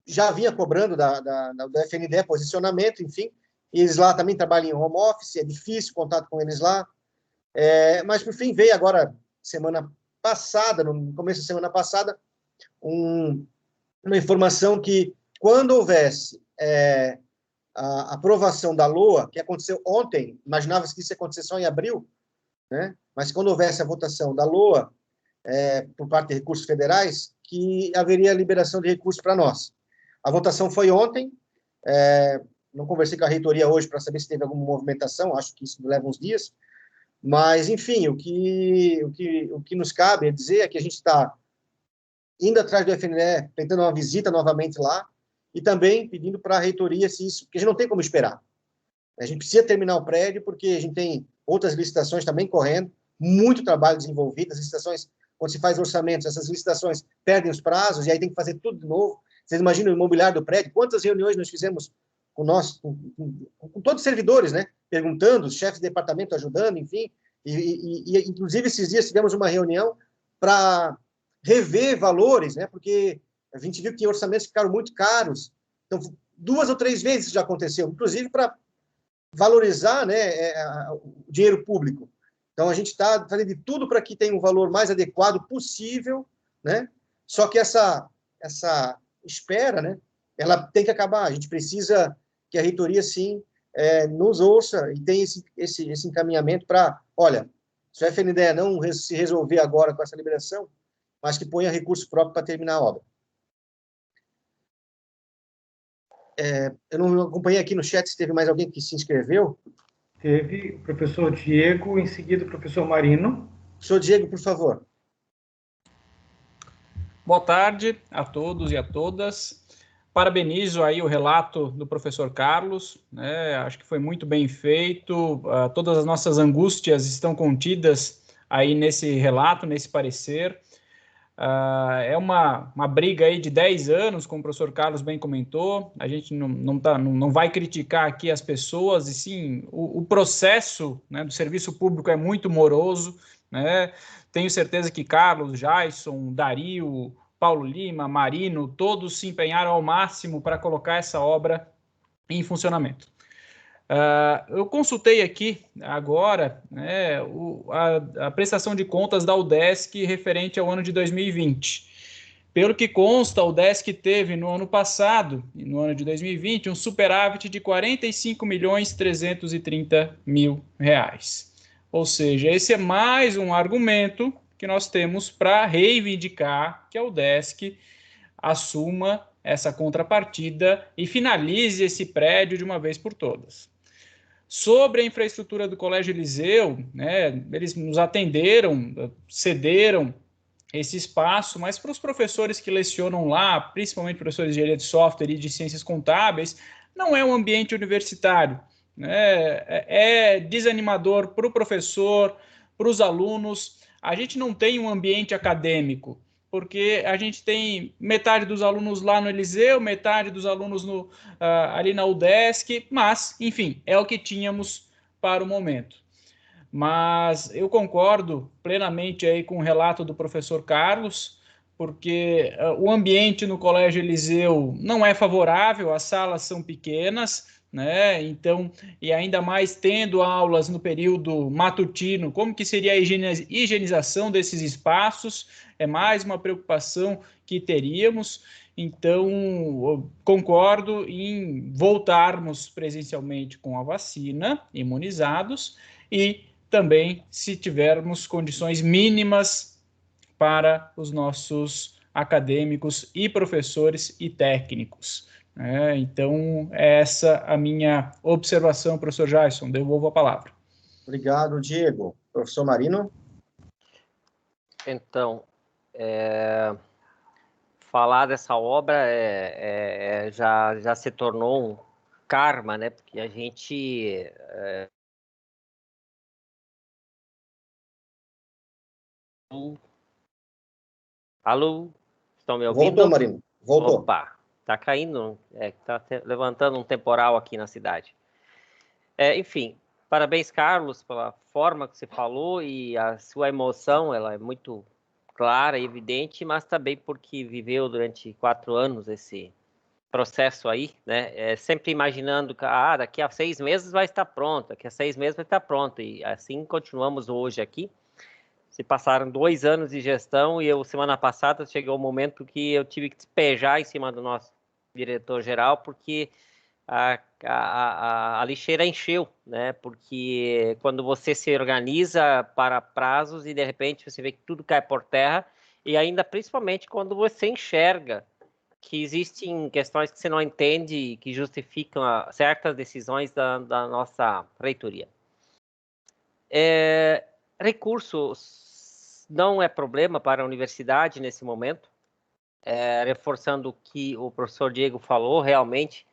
já vinha cobrando do FNDE posicionamento, enfim, e eles lá também trabalham em home office, é difícil o contato com eles lá, mas, por fim, veio agora, semana passada, no começo da semana passada, uma informação que, quando houvesse a aprovação da LOA, que aconteceu ontem, imaginava-se que isso ia acontecer só em abril, né? Mas quando houvesse a votação da LOA, por parte de recursos federais, que haveria liberação de recursos para nós. A votação foi ontem, não conversei com a reitoria hoje para saber se teve alguma movimentação, acho que isso leva uns dias, mas, enfim, o que nos cabe dizer é que a gente está indo atrás do FNDE, tentando uma visita novamente lá, e também pedindo para a reitoria se isso, porque a gente não tem como esperar. A gente precisa terminar o prédio, porque a gente tem outras licitações também correndo, muito trabalho desenvolvido, as licitações, quando se faz orçamentos, essas licitações perdem os prazos, e aí tem que fazer tudo de novo. Vocês imaginam o imobiliário do prédio? Quantas reuniões nós fizemos com todos os servidores, né? Perguntando, os chefes de departamento ajudando, enfim, e inclusive esses dias tivemos uma reunião para rever valores, né? Porque a gente viu que tinha orçamentos que ficaram muito caros. Então, 2 ou 3 vezes já aconteceu, inclusive para valorizar, né, o dinheiro público. Então, a gente está fazendo de tudo para que tenha um valor mais adequado possível, né? Só que essa espera, né, ela tem que acabar. A gente precisa que a reitoria, sim, nos ouça e tenha esse encaminhamento para, olha, se o FNDE não se resolver agora com essa liberação, mas que ponha recurso próprio para terminar a obra. Eu não acompanhei aqui no chat se teve mais alguém que se inscreveu. Teve o professor Diego, em seguida o professor Marino. Professor Diego, por favor. Boa tarde a todos e a todas. Parabenizo aí o relato do professor Carlos, né? Acho que foi muito bem feito. Todas as nossas angústias estão contidas aí nesse relato, nesse parecer. É uma briga aí de 10 anos, como o professor Carlos bem comentou. A gente não vai criticar aqui as pessoas, e sim o processo, né, do serviço público é muito moroso, né? Tenho certeza que Carlos, Jason, Dario, Paulo Lima, Marino, todos se empenharam ao máximo para colocar essa obra em funcionamento. Eu consultei aqui agora, né, a prestação de contas da UDESC referente ao ano de 2020. Pelo que consta, a UDESC teve no ano passado, no ano de 2020, um superávit de R$ 45.330.000. Ou seja, esse é mais um argumento que nós temos para reivindicar que a UDESC assuma essa contrapartida e finalize esse prédio de uma vez por todas. Sobre a infraestrutura do Colégio Eliseu, né, eles nos atenderam, cederam esse espaço, mas para os professores que lecionam lá, principalmente professores de engenharia de software e de ciências contábeis, não é um ambiente universitário, né? É desanimador para o professor, para os alunos. A gente não tem um ambiente acadêmico, porque a gente tem metade dos alunos lá no Eliseu, metade dos alunos ali na UDESC, mas, enfim, é o que tínhamos para o momento. Mas eu concordo plenamente aí com o relato do professor Carlos, porque o ambiente no Colégio Eliseu não é favorável, as salas são pequenas, né? Então, e ainda mais tendo aulas no período matutino, como que seria a higienização desses espaços? É mais uma preocupação que teríamos. Então, concordo em voltarmos presencialmente com a vacina, imunizados, e também se tivermos condições mínimas para os nossos acadêmicos e professores e técnicos. Então, essa a minha observação, professor Jason. Devolvo a palavra. Obrigado, Diego. Professor Marino? Então, falar dessa obra já se tornou um karma, né? Porque a gente... Alô? Estão me ouvindo? Voltou, Marino. Voltou. Opa, tá caindo, tá levantando um temporal aqui na cidade. Enfim, parabéns, Carlos, pela forma que você falou, e a sua emoção, ela é muito clara e evidente, mas também porque viveu durante 4 anos esse processo aí, né? Sempre imaginando que daqui a 6 meses vai estar pronto, daqui a 6 meses vai estar pronto, e assim continuamos hoje aqui. Se passaram 2 anos de gestão e semana passada, chegou o momento que eu tive que despejar em cima do nosso diretor-geral, porque a lixeira encheu, né? Porque quando você se organiza para prazos e de repente você vê que tudo cai por terra, e ainda principalmente quando você enxerga que existem questões que você não entende que justificam certas decisões da nossa reitoria. Recursos não é problema para a universidade nesse momento, reforçando o que o professor Diego falou, realmente,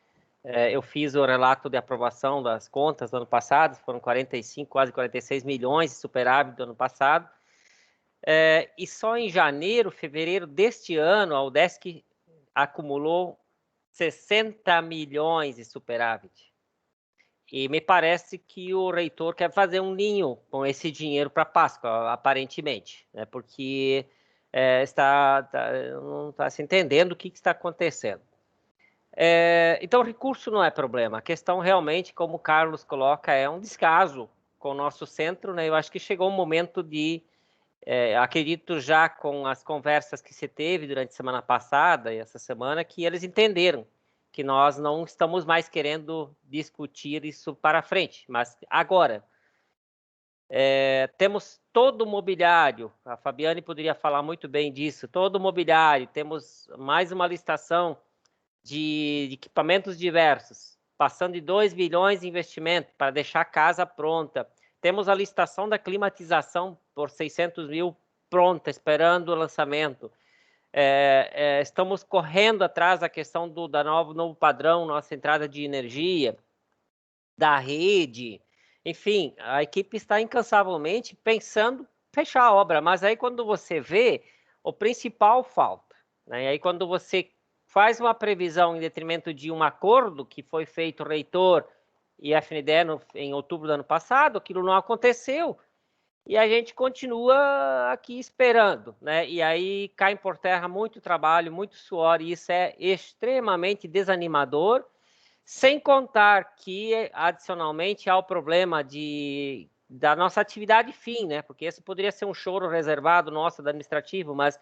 eu fiz o relato de aprovação das contas do ano passado, foram 45, quase 46 milhões de superávit do ano passado, e só em janeiro, fevereiro deste ano, a UDESC acumulou 60 milhões de superávit. E me parece que o reitor quer fazer um ninho com esse dinheiro para Páscoa, aparentemente, né? Porque não está se entendendo o que está acontecendo. Então, o recurso não é problema. A questão realmente, como o Carlos coloca, é um descaso com o nosso centro, né? Eu acho que chegou o momento de, acredito já com as conversas que se teve durante a semana passada e essa semana, que eles entenderam que nós não estamos mais querendo discutir isso para frente, mas agora temos todo o mobiliário, a Fabiane poderia falar muito bem disso, todo o mobiliário, temos mais uma licitação de equipamentos diversos, passando de 2 bilhões de investimento para deixar a casa pronta. Temos a licitação da climatização por 600 mil pronta, esperando o lançamento. Estamos correndo atrás da questão do novo padrão, nossa entrada de energia, da rede. Enfim, a equipe está incansavelmente pensando fechar a obra, mas aí quando você vê, o principal falta, né? E aí quando você faz uma previsão em detrimento de um acordo que foi feito reitor e FNDE em outubro do ano passado, aquilo não aconteceu, e a gente continua aqui esperando, né? E aí cai por terra muito trabalho, muito suor, e isso é extremamente desanimador, sem contar que, adicionalmente, há o problema da nossa atividade fim, né? Porque esse poderia ser um choro reservado nosso, do administrativo, mas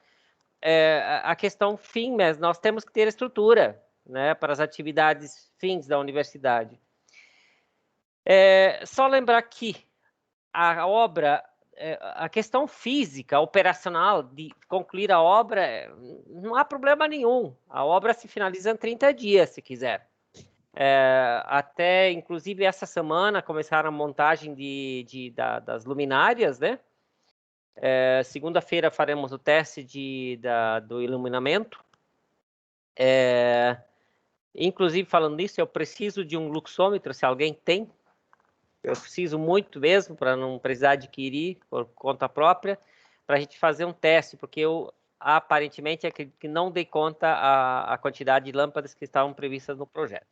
a questão fim, mas nós temos que ter estrutura, né, para as atividades fins da universidade. Só lembrar que a obra, a questão física, operacional, de concluir a obra, não há problema nenhum. A obra se finaliza em 30 dias, se quiser. Até, inclusive, essa semana, começaram a montagem das luminárias, né? Segunda-feira faremos o teste do iluminamento. Inclusive, falando nisso, eu preciso de um luxômetro, se alguém tem. Eu preciso muito mesmo, para não precisar adquirir por conta própria, para a gente fazer um teste, porque eu, aparentemente, acredito que não dei conta a quantidade de lâmpadas que estavam previstas no projeto.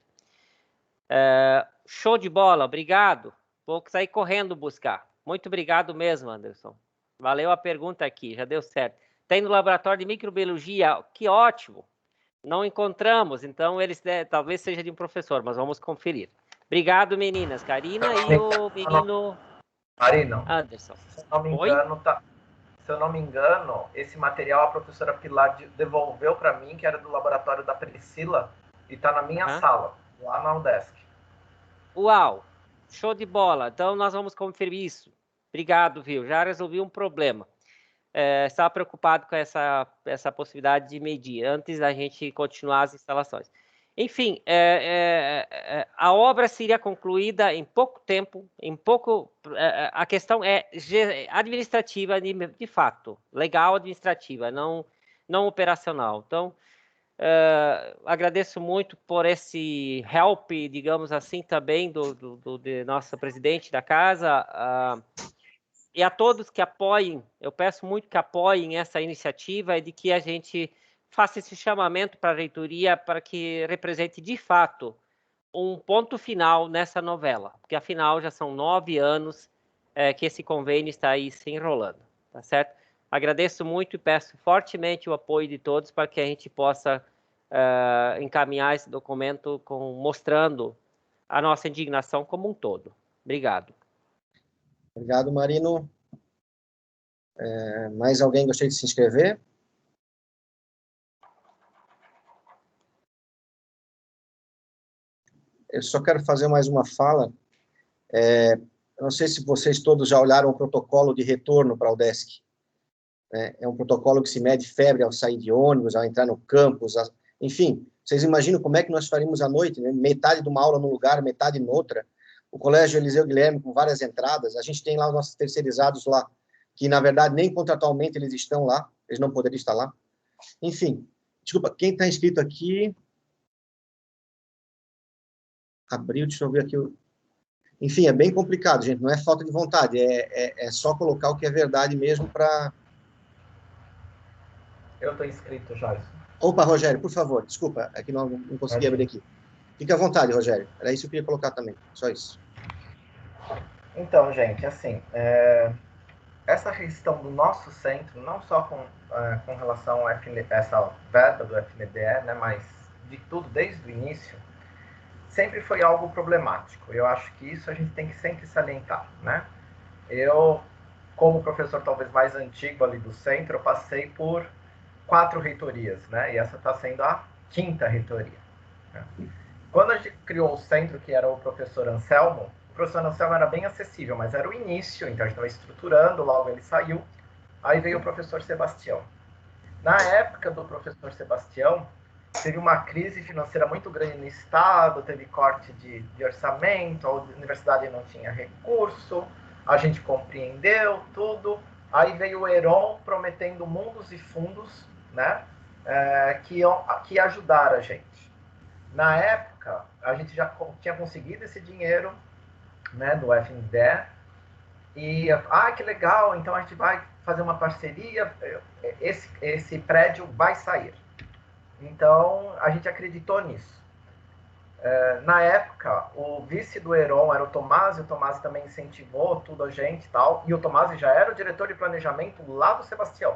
Show de bola, obrigado. Vou sair correndo buscar. Muito obrigado mesmo, Anderson. Valeu a pergunta aqui, já deu certo. Tem no laboratório de microbiologia, que ótimo. Não encontramos, então eles talvez seja de um professor, mas vamos conferir. Obrigado, meninas. Karina e o menino Marino, Anderson. Se eu não me engano, esse material a professora Pilar devolveu para mim, que era do laboratório da Priscila, e está na minha sala, lá na UDESC. Uau, show de bola. Então, nós vamos conferir isso. Obrigado, viu? Já resolvi um problema. Estava preocupado com essa possibilidade de medir, antes da gente continuar as instalações. Enfim, a obra seria concluída em pouco tempo, a questão é administrativa, de fato, legal administrativa, não operacional. Então, agradeço muito por esse help, digamos assim, também de nossa presidente da casa, e a todos que apoiem, eu peço muito que apoiem essa iniciativa e de que a gente faça esse chamamento para a reitoria para que represente, de fato, um ponto final nessa novela, porque, afinal, já são 9 anos que esse convênio está aí se enrolando, tá certo? Agradeço muito e peço fortemente o apoio de todos para que a gente possa encaminhar esse documento mostrando a nossa indignação como um todo. Obrigado. Obrigado, Marino. Mais alguém gostaria de se inscrever? Eu só quero fazer mais uma fala. Eu não sei se vocês todos já olharam o protocolo de retorno para a UDESC. É um protocolo que se mede febre ao sair de ônibus, ao entrar no campus, enfim, vocês imaginam como é que nós faríamos à noite, né? Metade de uma aula num lugar, metade em outra. O Colégio Eliseu Guilherme, com várias entradas, a gente tem lá os nossos terceirizados lá, que, na verdade, nem contratualmente eles estão lá, eles não poderiam estar lá. Enfim, desculpa, quem está inscrito aqui... Abril, deixa eu ver aqui. Enfim, é bem complicado, gente, não é falta de vontade, é só colocar o que é verdade mesmo para... Eu estou inscrito, Joyce. Opa, Rogério, por favor, desculpa, é que não consegui abrir aqui. Fique à vontade, Rogério, era isso que eu queria colocar também, só isso. Então, gente, assim, essa questão do nosso centro, não só com relação a essa verba do FNDE, né, mas de tudo desde o início, sempre foi algo problemático. Eu acho que isso a gente tem que sempre salientar, né? Eu, como professor talvez mais antigo ali do centro, eu passei por 4 reitorias, né? E essa está sendo a 5ª reitoria, né? Quando a gente criou o centro, que era o professor Anselmo era bem acessível, mas era o início, então a gente estava estruturando, logo ele saiu, aí veio o professor Sebastião. Na época do professor Sebastião, teve uma crise financeira muito grande no Estado, teve corte de orçamento, a universidade não tinha recurso, a gente compreendeu tudo. Aí veio o Heron prometendo mundos e fundos, né, que ajudaram a gente. Na época, a gente já tinha conseguido esse dinheiro, né, do FNDE, e, que legal, então a gente vai fazer uma parceria, esse prédio vai sair. Então, a gente acreditou nisso. Na época, o vice do Heron era o Tomasi também incentivou tudo a gente e tal, e o Tomasi já era o diretor de planejamento lá do Sebastião.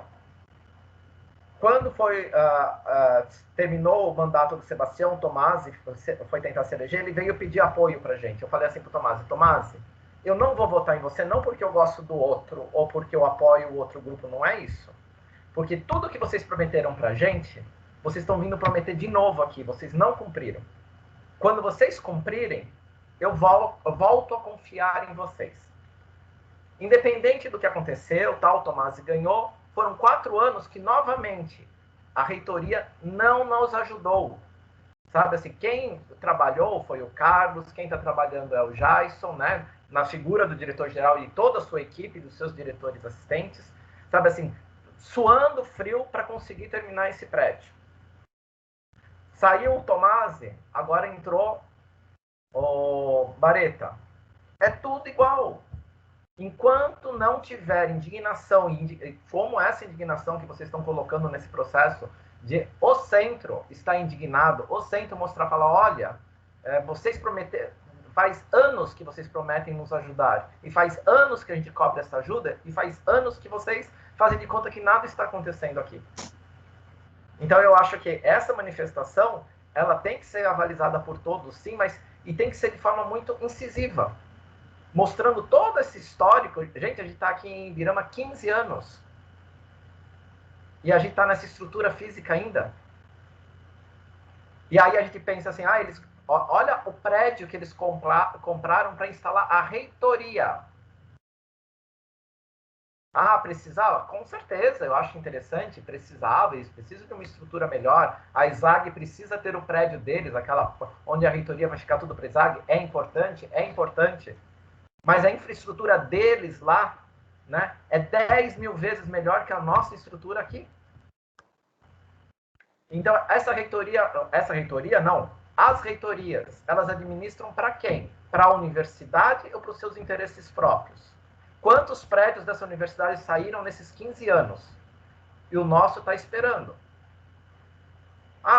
Quando terminou o mandato do Sebastião, o Tomasi foi tentar se eleger, ele veio pedir apoio para a gente. Eu falei assim para o Tomasi, eu não vou votar em você não porque eu gosto do outro ou porque eu apoio o outro grupo, não é isso. Porque tudo que vocês prometeram para a gente, vocês estão vindo prometer de novo aqui, vocês não cumpriram. Quando vocês cumprirem, eu volto a confiar em vocês. Independente do que aconteceu, o Tomasi ganhou, foram 4 anos que, novamente, a reitoria não nos ajudou. Sabe assim, quem trabalhou foi o Carlos, quem está trabalhando é o Jason, né? Na figura do diretor-geral e toda a sua equipe, dos seus diretores assistentes. Sabe assim, suando frio para conseguir terminar esse prédio. Saiu o Tomasi, agora entrou o Bareta. É tudo igual. Enquanto não tiver indignação, como essa indignação que vocês estão colocando nesse processo, de o centro está indignado, o centro mostrar, falar, olha, vocês prometeram, faz anos que vocês prometem nos ajudar, e faz anos que a gente cobra essa ajuda, e faz anos que vocês fazem de conta que nada está acontecendo aqui. Então, eu acho que essa manifestação, ela tem que ser avalizada por todos, sim, e tem que ser de forma muito incisiva, mostrando todo esse histórico. Gente, a gente está aqui em Ibirama há 15 anos. E a gente está nessa estrutura física ainda. E aí a gente pensa assim, olha o prédio que eles compraram para instalar a reitoria. Precisava? Com certeza, eu acho interessante, precisava, eles precisam de uma estrutura melhor. A ISAG precisa ter o prédio deles, aquela onde a reitoria vai ficar tudo para a ISAG, é importante. Mas a infraestrutura deles lá, né, é 10 mil vezes melhor que a nossa estrutura aqui. Então, as reitorias, elas administram para quem? Para a universidade ou para os seus interesses próprios? Quantos prédios dessa universidade saíram nesses 15 anos? E o nosso está esperando.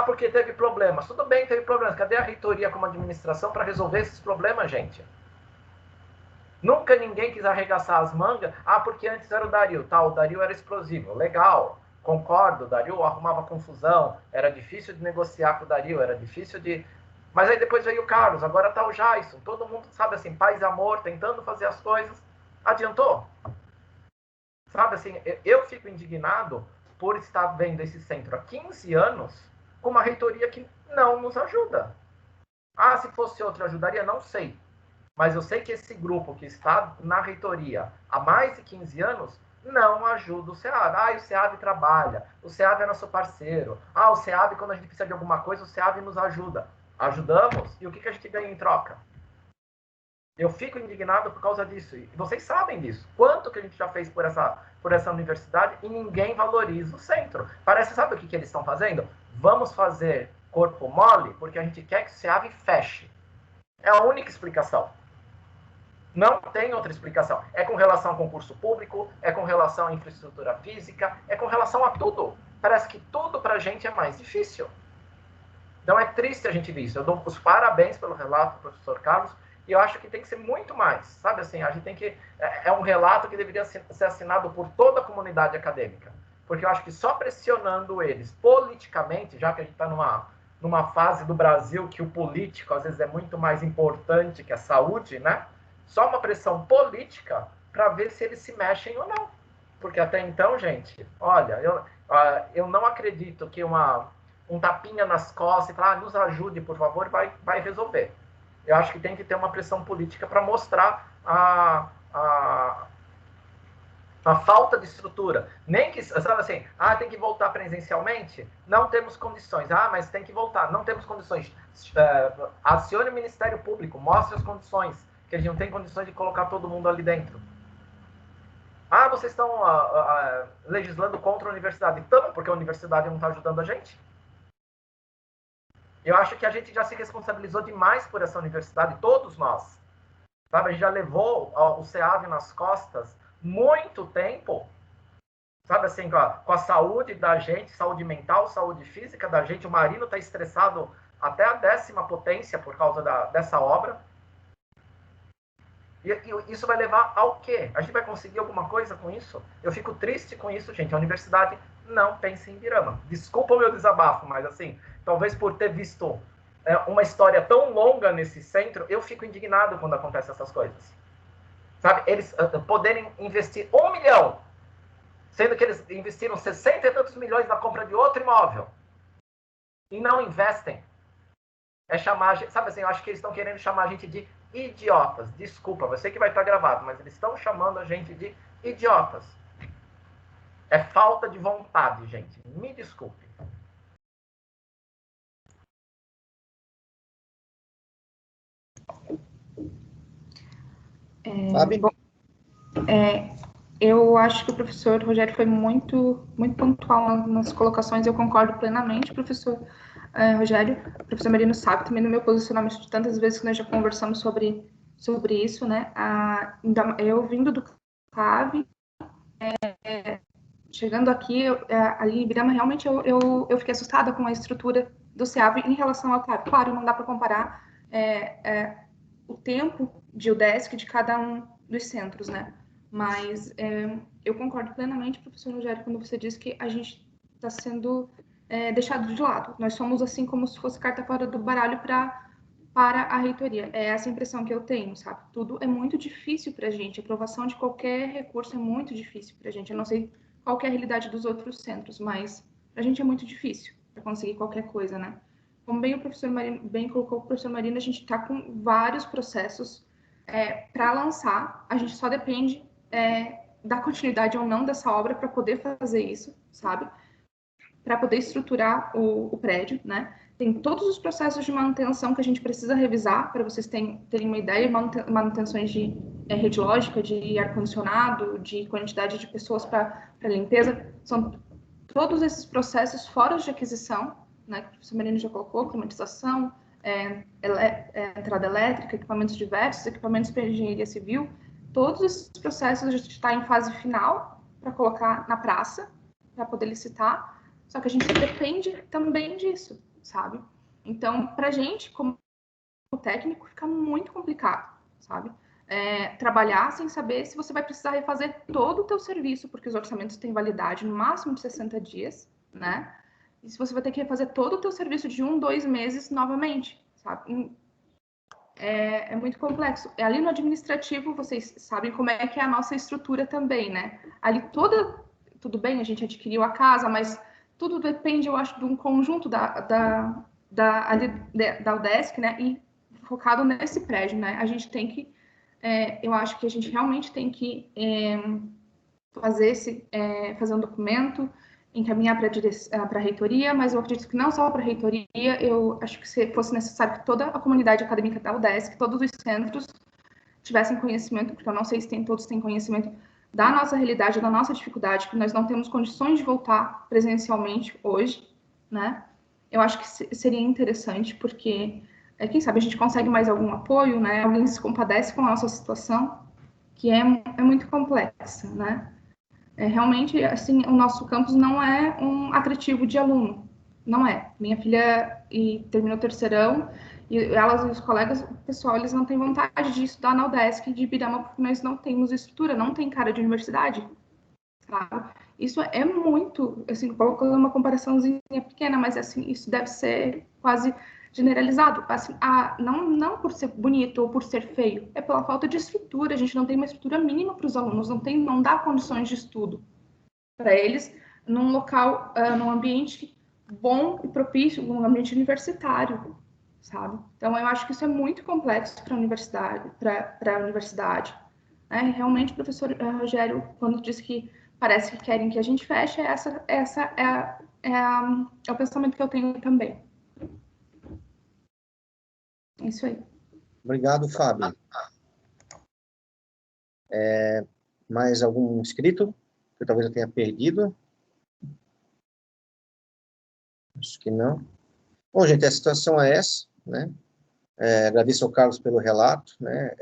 Porque teve problemas. Tudo bem, teve problemas. Cadê a reitoria como administração para resolver esses problemas, gente? Nunca ninguém quis arregaçar as mangas. Porque antes era o Dario. O Dario era explosivo. Legal, concordo. O Dario arrumava confusão. Era difícil de negociar com o Dario. Era difícil de... Mas aí depois veio o Carlos. Agora está o Jason. Todo mundo, sabe assim, paz e amor, tentando fazer as coisas. Adiantou? Sabe assim, eu fico indignado por estar vendo esse centro há 15 anos com uma reitoria que não nos ajuda. Se fosse outro ajudaria? Não sei. Mas eu sei que esse grupo que está na reitoria há mais de 15 anos não ajuda o SEAB. O SEAB trabalha, o SEAB é nosso parceiro. O SEAB, quando a gente precisa de alguma coisa, o SEAB nos ajuda. Ajudamos, e o que a gente ganha em troca? Eu fico indignado por causa disso. E vocês sabem disso. Quanto que a gente já fez por essa universidade e ninguém valoriza o centro. Parece, sabe o que eles estão fazendo? Vamos fazer corpo mole porque a gente quer que o SEAB feche. É a única explicação. Não tem outra explicação. É com relação ao concurso público, é com relação à infraestrutura física, é com relação a tudo. Parece que tudo para a gente é mais difícil. Então é triste a gente ver isso. Eu dou os parabéns pelo relato do professor Carlos, e eu acho que tem que ser muito mais, sabe assim, a gente tem que... É um relato que deveria ser assinado por toda a comunidade acadêmica, porque eu acho que só pressionando eles politicamente, já que a gente está numa fase do Brasil que o político, às vezes, é muito mais importante que a saúde, né? Só uma pressão política para ver se eles se mexem ou não. Porque até então, gente, olha, eu não acredito que um tapinha nas costas e falar, nos ajude, por favor, vai resolver. Eu acho que tem que ter uma pressão política para mostrar Uma falta de estrutura. Nem que, sabe assim, tem que voltar presencialmente? Não temos condições. Mas tem que voltar. Não temos condições. Acione o Ministério Público, mostre as condições, que a gente não tem condições de colocar todo mundo ali dentro. Vocês estão legislando contra a universidade. Estamos, porque a universidade não está ajudando a gente. Eu acho que a gente já se responsabilizou demais por essa universidade, todos nós. Sabe? A gente já levou o CEAV nas costas muito tempo, sabe assim, com a saúde da gente, saúde mental, saúde física da gente. O Marino está estressado até a 10ª potência por causa dessa obra. E isso vai levar ao quê? A gente vai conseguir alguma coisa com isso? Eu fico triste com isso, gente. A universidade não pensa em Ibirama. Desculpa o meu desabafo, mas assim, talvez por ter visto uma história tão longa nesse centro, eu fico indignado quando acontecem essas coisas. Sabe? Eles poderem investir 1 milhão, sendo que eles investiram 60 e tantos milhões na compra de outro imóvel, e não investem. É chamar, sabe assim, eu acho que eles estão querendo chamar a gente de idiotas. Desculpa, eu sei que vai estar gravado, mas eles estão chamando a gente de idiotas. É falta de vontade, gente. Me desculpe. Fábio? Eu acho que o professor Rogério foi muito, muito pontual nas colocações. Eu concordo plenamente, professor Rogério. O professor Marino sabe também do meu posicionamento de tantas vezes que nós já conversamos sobre isso, né? Eu vindo do CAV, chegando aqui, ali em Ibirama, realmente eu fiquei assustada com a estrutura do CEAV em relação ao CAV. Claro, não dá para comparar o tempo de UDESC de cada um dos centros, né? Mas eu concordo plenamente, professor Rogério, quando você diz que a gente está sendo deixado de lado. Nós somos assim como se fosse carta fora do baralho para a reitoria. É essa impressão que eu tenho, sabe? Tudo é muito difícil para a gente. A aprovação de qualquer recurso é muito difícil para a gente. Eu não sei qual que é a realidade dos outros centros, mas para a gente é muito difícil para conseguir qualquer coisa, né? Como bem o professor Marino, bem colocou o professor Marino, a gente está com vários processos para lançar. A gente só depende da continuidade ou não dessa obra para poder fazer isso, sabe? Para poder estruturar o prédio, né? Tem todos os processos de manutenção que a gente precisa revisar, para vocês terem uma ideia, manutenções de rede lógica, de ar-condicionado, de quantidade de pessoas para limpeza. São todos esses processos fora de aquisição, né, que o professor Marino já colocou, climatização, entrada elétrica, equipamentos diversos, equipamentos para engenharia civil. Todos esses processos a gente está em fase final para colocar na praça, para poder licitar, só que a gente depende também disso, sabe? Então, para a gente, como técnico, fica muito complicado, sabe? Trabalhar sem saber se você vai precisar refazer todo o teu serviço, porque os orçamentos têm validade no máximo de 60 dias, né? E se você vai ter que refazer todo o teu serviço de 1, 2 meses novamente, sabe? É muito complexo. Ali no administrativo, vocês sabem como é que é a nossa estrutura também, né? Ali tudo bem, a gente adquiriu a casa, mas tudo depende, eu acho, de um conjunto da UDESC, né? E focado nesse prédio, né? A gente tem que, eu acho que a gente realmente tem que fazer um documento, encaminhar para a reitoria, mas eu acredito que não só para a reitoria, eu acho que se fosse necessário que toda a comunidade acadêmica da UDESC, todos os centros tivessem conhecimento, porque eu não sei se todos têm conhecimento da nossa realidade, da nossa dificuldade, que nós não temos condições de voltar presencialmente hoje, né? Eu acho que seria interessante, porque, quem sabe, a gente consegue mais algum apoio, né? Alguém se compadece com a nossa situação, que é muito complexa, né? Realmente, assim, o nosso campus não é um atrativo de aluno, não é. Minha filha terminou o terceirão, e elas e os colegas, o pessoal, eles não têm vontade de estudar na UDESC de Ibirama, porque nós não temos estrutura, não tem cara de universidade, sabe? Isso é muito, assim, colocando uma comparaçãozinha pequena, mas, assim, isso deve ser quase generalizado, assim, não por ser bonito ou por ser feio, é pela falta de estrutura. A gente não tem uma estrutura mínima para os alunos, não dá condições de estudo para eles num local, num ambiente bom e propício, num ambiente universitário, sabe? Então, eu acho que isso é muito complexo para a universidade, Realmente, professor Rogério, quando diz que parece que querem que a gente feche, é o pensamento que eu tenho também. É isso aí. Obrigado, Fábio. Mais algum inscrito que talvez eu tenha perdido? Acho que não. Bom, gente, a situação é essa, né? Agradeço ao Carlos pelo relato, né?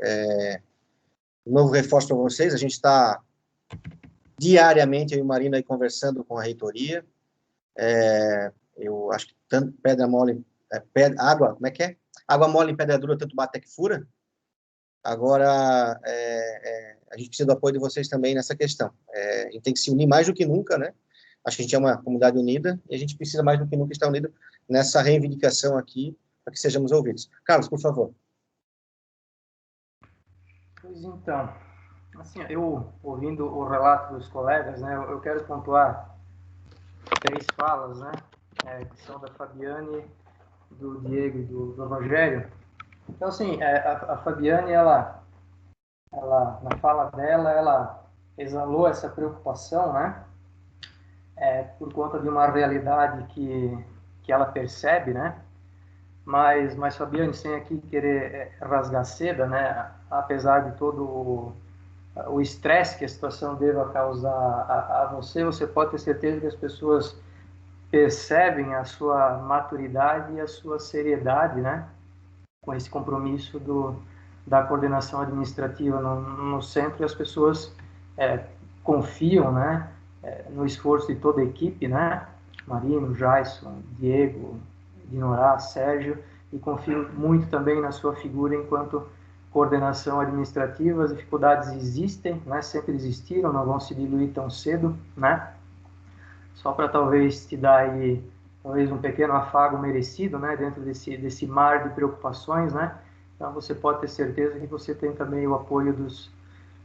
De novo, reforço para vocês, a gente está diariamente, eu e o Marina, aí conversando com a reitoria. Eu acho que tanto pedra mole, água, como é que é? Água mole em pedra dura, tanto bate até que fura. Agora, a gente precisa do apoio de vocês também nessa questão. A gente tem que se unir mais do que nunca, né? Acho que a gente é uma comunidade unida e a gente precisa mais do que nunca estar unido nessa reivindicação aqui, para que sejamos ouvidos. Carlos, por favor. Pois então, assim, eu ouvindo o relato dos colegas, né, eu quero pontuar 3 falas, né, que são da Fabiane, do Diego e do Rogério. Então, assim, a Fabiane, ela, na fala dela, ela exalou essa preocupação, né, por conta de uma realidade que ela percebe, né, mas Fabiane, sem aqui querer rasgar seda, né, apesar de todo o estresse que a situação deva causar a você pode ter certeza que as pessoas percebem a sua maturidade e a sua seriedade, né, com esse compromisso da coordenação administrativa no centro, e as pessoas confiam, né, no esforço de toda a equipe, né, Marino, Jaison, Diego, Dinorá, Sérgio, e confio muito também na sua figura enquanto coordenação administrativa. As dificuldades existem, né, sempre existiram, não vão se diluir tão cedo, né, só para talvez te dar aí talvez um pequeno afago merecido, né, dentro desse mar de preocupações, né. Então você pode ter certeza que você tem também o apoio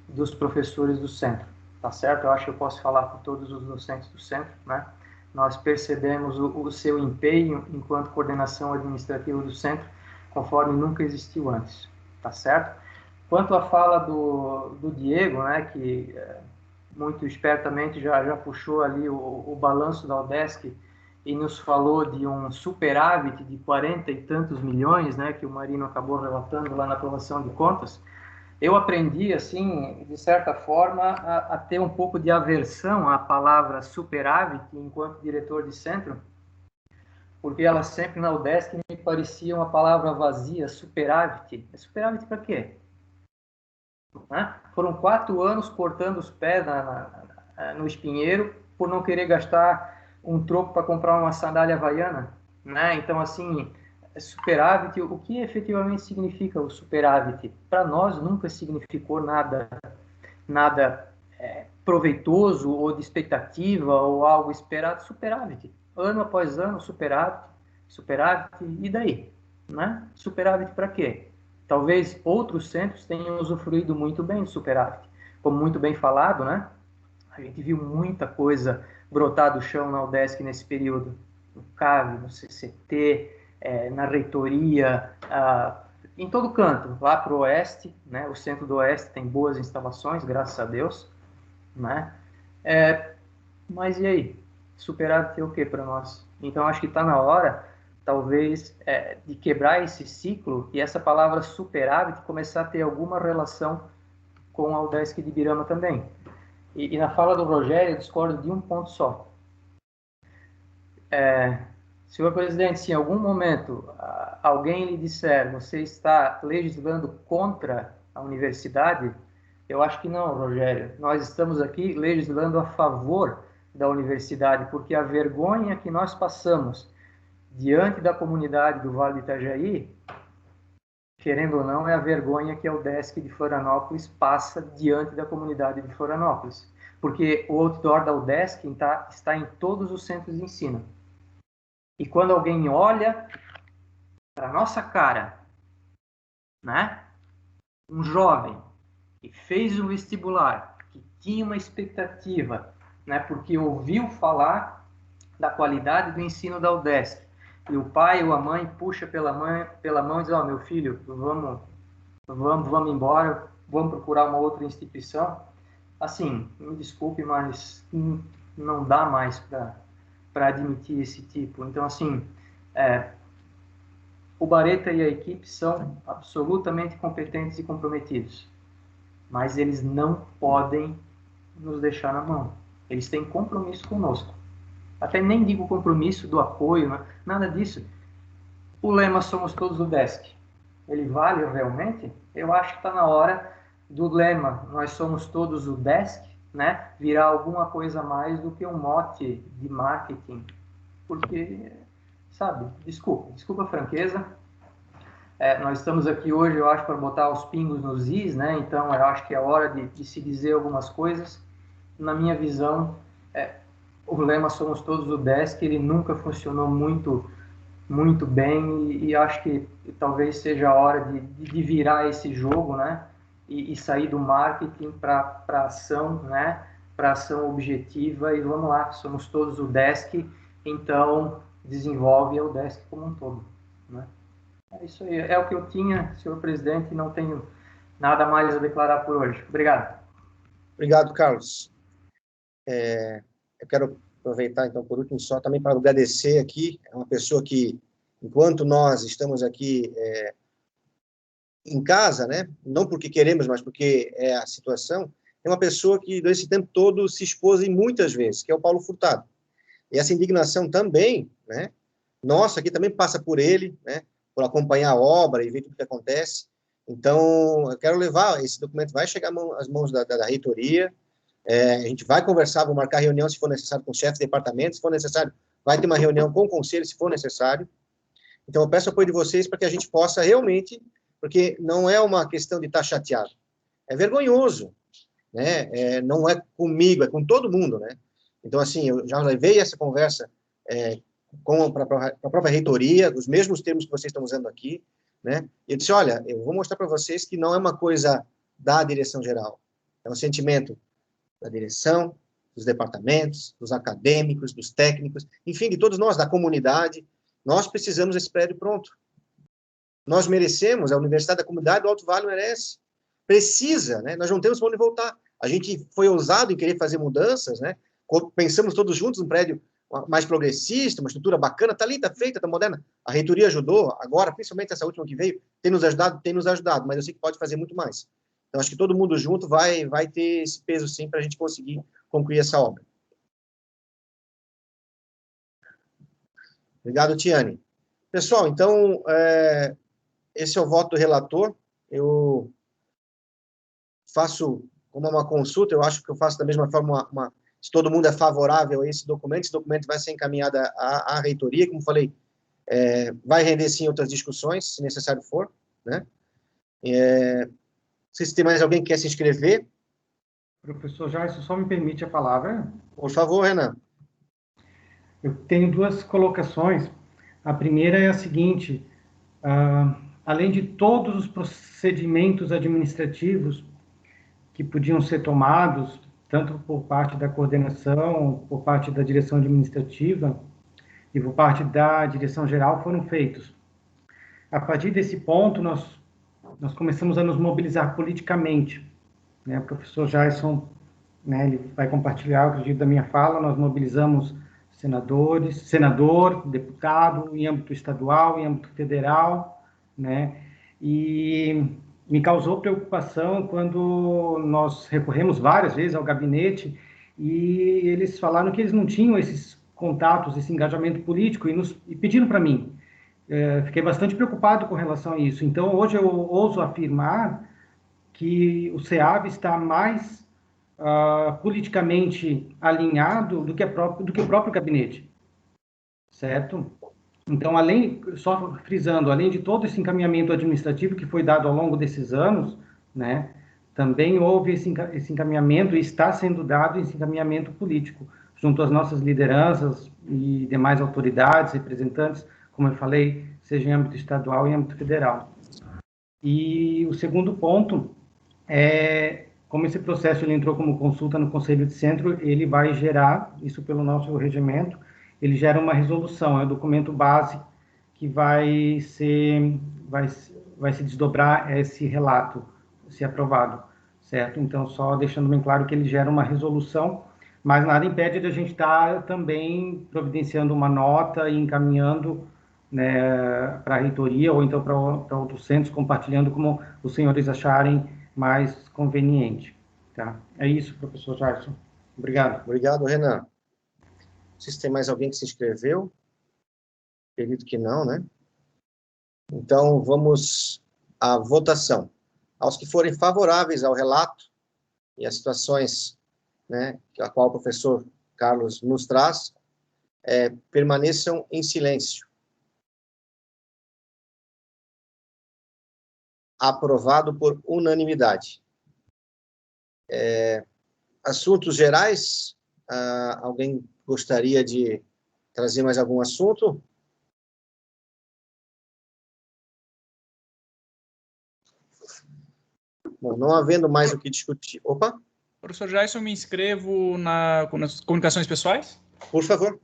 dos professores do centro, tá certo? Eu acho que eu posso falar por todos os docentes do centro, né. Nós percebemos o seu empenho enquanto coordenação administrativa do centro, conforme nunca existiu antes, tá certo? Quanto à fala do Diego, né, que muito espertamente já puxou ali o balanço da UDESC e nos falou de um superávit de 40 e tantos milhões, né, que o Marino acabou relatando lá na aprovação de contas, eu aprendi, assim, de certa forma, a ter um pouco de aversão à palavra superávit enquanto diretor de centro, porque ela sempre na UDESC me parecia uma palavra vazia, superávit. Superávit para quê? Né? Foram 4 anos cortando os pés no espinheiro por não querer gastar um troco para comprar uma sandália havaiana, né? Então, assim, superávit, o que efetivamente significa o superávit? Para nós nunca significou nada proveitoso ou de expectativa ou algo esperado. Superávit, ano após ano, superávit, e daí? Né? Superávit para quê? Talvez outros centros tenham usufruído muito bem do superávit. Como muito bem falado, né? A gente viu muita coisa brotar do chão na UDESC nesse período. No CAV, no CCT, na reitoria, em todo canto. Lá para o oeste, né? O centro do oeste tem boas instalações, graças a Deus. Né? Mas e aí? Superávit é o que para nós? Então, acho que está na hora, talvez, de quebrar esse ciclo e essa palavra superávit começar a ter alguma relação com a UDESC de Ibirama também. E na fala do Rogério, eu discordo de um ponto só. Senhor presidente, se em algum momento alguém lhe disser você está legislando contra a universidade, eu acho que não, Rogério. Nós estamos aqui legislando a favor da universidade, porque a vergonha que nós passamos diante da comunidade do Vale do Itajaí, querendo ou não, é a vergonha que a UDESC de Florianópolis passa diante da comunidade de Florianópolis. Porque o outdoor da UDESC está em todos os centros de ensino. E quando alguém olha para a nossa cara, né, um jovem que fez um vestibular, que tinha uma expectativa, né, porque ouviu falar da qualidade do ensino da UDESC, e o pai ou a mãe puxa pela mão e diz, meu filho, vamos embora, vão procurar uma outra instituição. Assim, me desculpe, mas não dá mais para admitir esse tipo. Então, assim, o Bareta e a equipe são absolutamente competentes e comprometidos, mas eles não podem nos deixar na mão. Eles têm compromisso conosco. Até nem digo compromisso do apoio, nada disso. O lema Somos Todos o DESC, ele vale realmente? Eu acho que está na hora do lema Nós Somos Todos o DESC, né, virar alguma coisa a mais do que um mote de marketing. Porque, sabe, desculpa a franqueza, nós estamos aqui hoje, eu acho, para botar os pingos nos is, né, então eu acho que é hora de se dizer algumas coisas. Na minha visão, o lema Somos Todos o DESC, ele nunca funcionou muito bem, e acho que talvez seja a hora de virar esse jogo, né, e sair do marketing para ação, né, para ação objetiva, e vamos lá, somos todos o DESC, então desenvolve o DESC como um todo, né. É isso aí, é o que eu tinha, senhor presidente, não tenho nada mais a declarar por hoje. Obrigado. Obrigado, Carlos. Eu quero aproveitar, então, por último, só também para agradecer aqui, é uma pessoa que, enquanto nós estamos aqui em casa, né, não porque queremos, mas porque é a situação, é uma pessoa que, durante esse tempo todo, se expôs em muitas vezes, que é o Paulo Furtado. E essa indignação também, né, nossa, aqui também passa por ele, né, por acompanhar a obra e ver tudo o que acontece. Então, eu quero levar, esse documento vai chegar às mãos da reitoria, a gente vai conversar, vou marcar reunião se for necessário com o chefe de departamento, se for necessário, vai ter uma reunião com o conselho, se for necessário. Então, eu peço o apoio de vocês para que a gente possa realmente, porque não é uma questão de estar chateado, é vergonhoso, né? Não é comigo, é com todo mundo, né? Então, assim, eu já levei essa conversa para a própria reitoria, os mesmos termos que vocês estão usando aqui, né? E eu disse, olha, eu vou mostrar para vocês que não é uma coisa da direção geral, é um sentimento da direção, dos departamentos, dos acadêmicos, dos técnicos, enfim, de todos nós, da comunidade. Nós precisamos desse prédio pronto. Nós merecemos, a Universidade da Comunidade do Alto Vale merece. Precisa, né? Nós não temos para onde voltar. A gente foi ousado em querer fazer mudanças, né? Pensamos todos juntos um prédio mais progressista, uma estrutura bacana, está ali, está feita, está moderna. A reitoria ajudou, agora, principalmente essa última que veio, tem nos ajudado, mas eu sei que pode fazer muito mais. Então, acho que todo mundo junto vai ter esse peso, sim, para a gente conseguir concluir essa obra. Obrigado, Tiane. Pessoal, então, esse é o voto do relator. Eu faço como uma consulta, eu acho que eu faço da mesma forma, se todo mundo é favorável a esse documento vai ser encaminhado à reitoria, como falei, vai render, sim, outras discussões, se necessário for, né? Se tem mais alguém que quer se inscrever. Professor Jairson, só me permite a palavra? Por favor, Renan. Eu tenho duas colocações. A primeira é a seguinte, além de todos os procedimentos administrativos que podiam ser tomados, tanto por parte da coordenação, por parte da direção administrativa e por parte da direção geral, foram feitos. A partir desse ponto, nós começamos a nos mobilizar politicamente, né? O professor Jairson, né, ele vai compartilhar, acredito, da minha fala, nós mobilizamos senador, deputado, em âmbito estadual, em âmbito federal, né? E me causou preocupação quando nós recorremos várias vezes ao gabinete e eles falaram que eles não tinham esses contatos, esse engajamento político e pediram para mim. Fiquei bastante preocupado com relação a isso. Então, hoje eu ouso afirmar que o SEAB está mais politicamente alinhado do que o próprio gabinete, certo? Então, só frisando, além de todo esse encaminhamento administrativo que foi dado ao longo desses anos, né, também houve esse encaminhamento e está sendo dado esse encaminhamento político, junto às nossas lideranças e demais autoridades, representantes, como eu falei, seja em âmbito estadual e em âmbito federal. E o segundo ponto é, como esse processo ele entrou como consulta no Conselho de Centro, ele vai gerar, isso pelo nosso regimento, ele gera uma resolução, é o documento base que vai se desdobrar esse relato, ser aprovado, certo? Então, só deixando bem claro que ele gera uma resolução, mas nada impede de a gente estar também providenciando uma nota e encaminhando, né, para a reitoria ou então para outros centros, compartilhando como os senhores acharem mais conveniente. Tá? É isso, professor Jackson. Obrigado. Obrigado, Renan. Não sei se tem mais alguém que se inscreveu. Acredito que não, né? Então, vamos à votação. Aos que forem favoráveis ao relato e às situações, né, a qual o professor Carlos nos traz, permaneçam em silêncio. Aprovado por unanimidade. Assuntos gerais, alguém gostaria de trazer mais algum assunto? Bom, não havendo mais o que discutir. Opa! Professor Jason, me inscrevo nas comunicações pessoais? Por favor.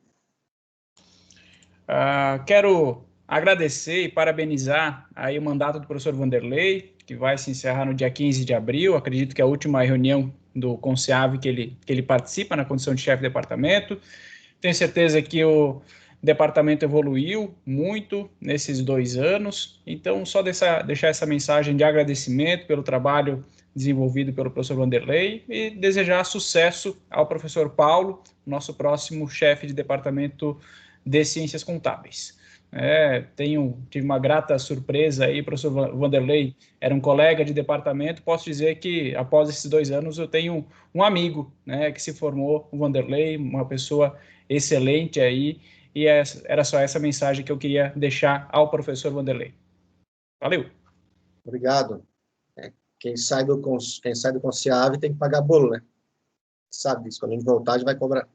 Quero agradecer e parabenizar aí o mandato do professor Vanderlei, que vai se encerrar no dia 15 de abril. Acredito que é a última reunião do CONSEAV que ele participa na condição de chefe de departamento. Tenho certeza que o departamento evoluiu muito nesses 2 anos. Então, só deixar essa mensagem de agradecimento pelo trabalho desenvolvido pelo professor Vanderlei e desejar sucesso ao professor Paulo, nosso próximo chefe de departamento de Ciências Contábeis. Tive uma grata surpresa aí, o professor Vanderlei era um colega de departamento, posso dizer que após esses 2 anos eu tenho um amigo, né, que se formou, o Vanderlei, uma pessoa excelente aí, e era só essa mensagem que eu queria deixar ao professor Vanderlei. Valeu! Obrigado. Quem sai do CONSEAV tem que pagar bolo, né? Sabe disso, quando a gente voltar, a gente vai cobrar.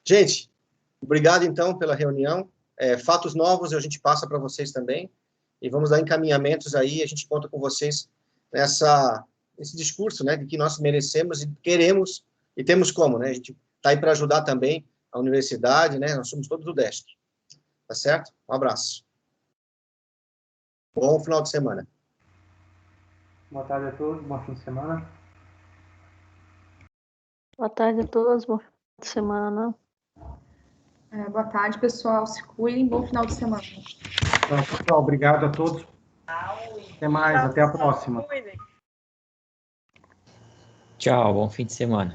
Gente, obrigado, então, pela reunião. Fatos novos a gente passa para vocês também, e vamos dar encaminhamentos aí, a gente conta com vocês esse discurso, né, de que nós merecemos e queremos, e temos como, né? A gente está aí para ajudar também a universidade, né? Nós somos todos do DESC. Tá certo? Um abraço. Bom final de semana. Boa tarde a todos, bom fim de semana. Boa tarde a todos, bom fim de semana. Boa tarde, pessoal. Se cuidem, bom final de semana. Então, pessoal, obrigado a todos. Até mais, até a próxima. Tchau, bom fim de semana.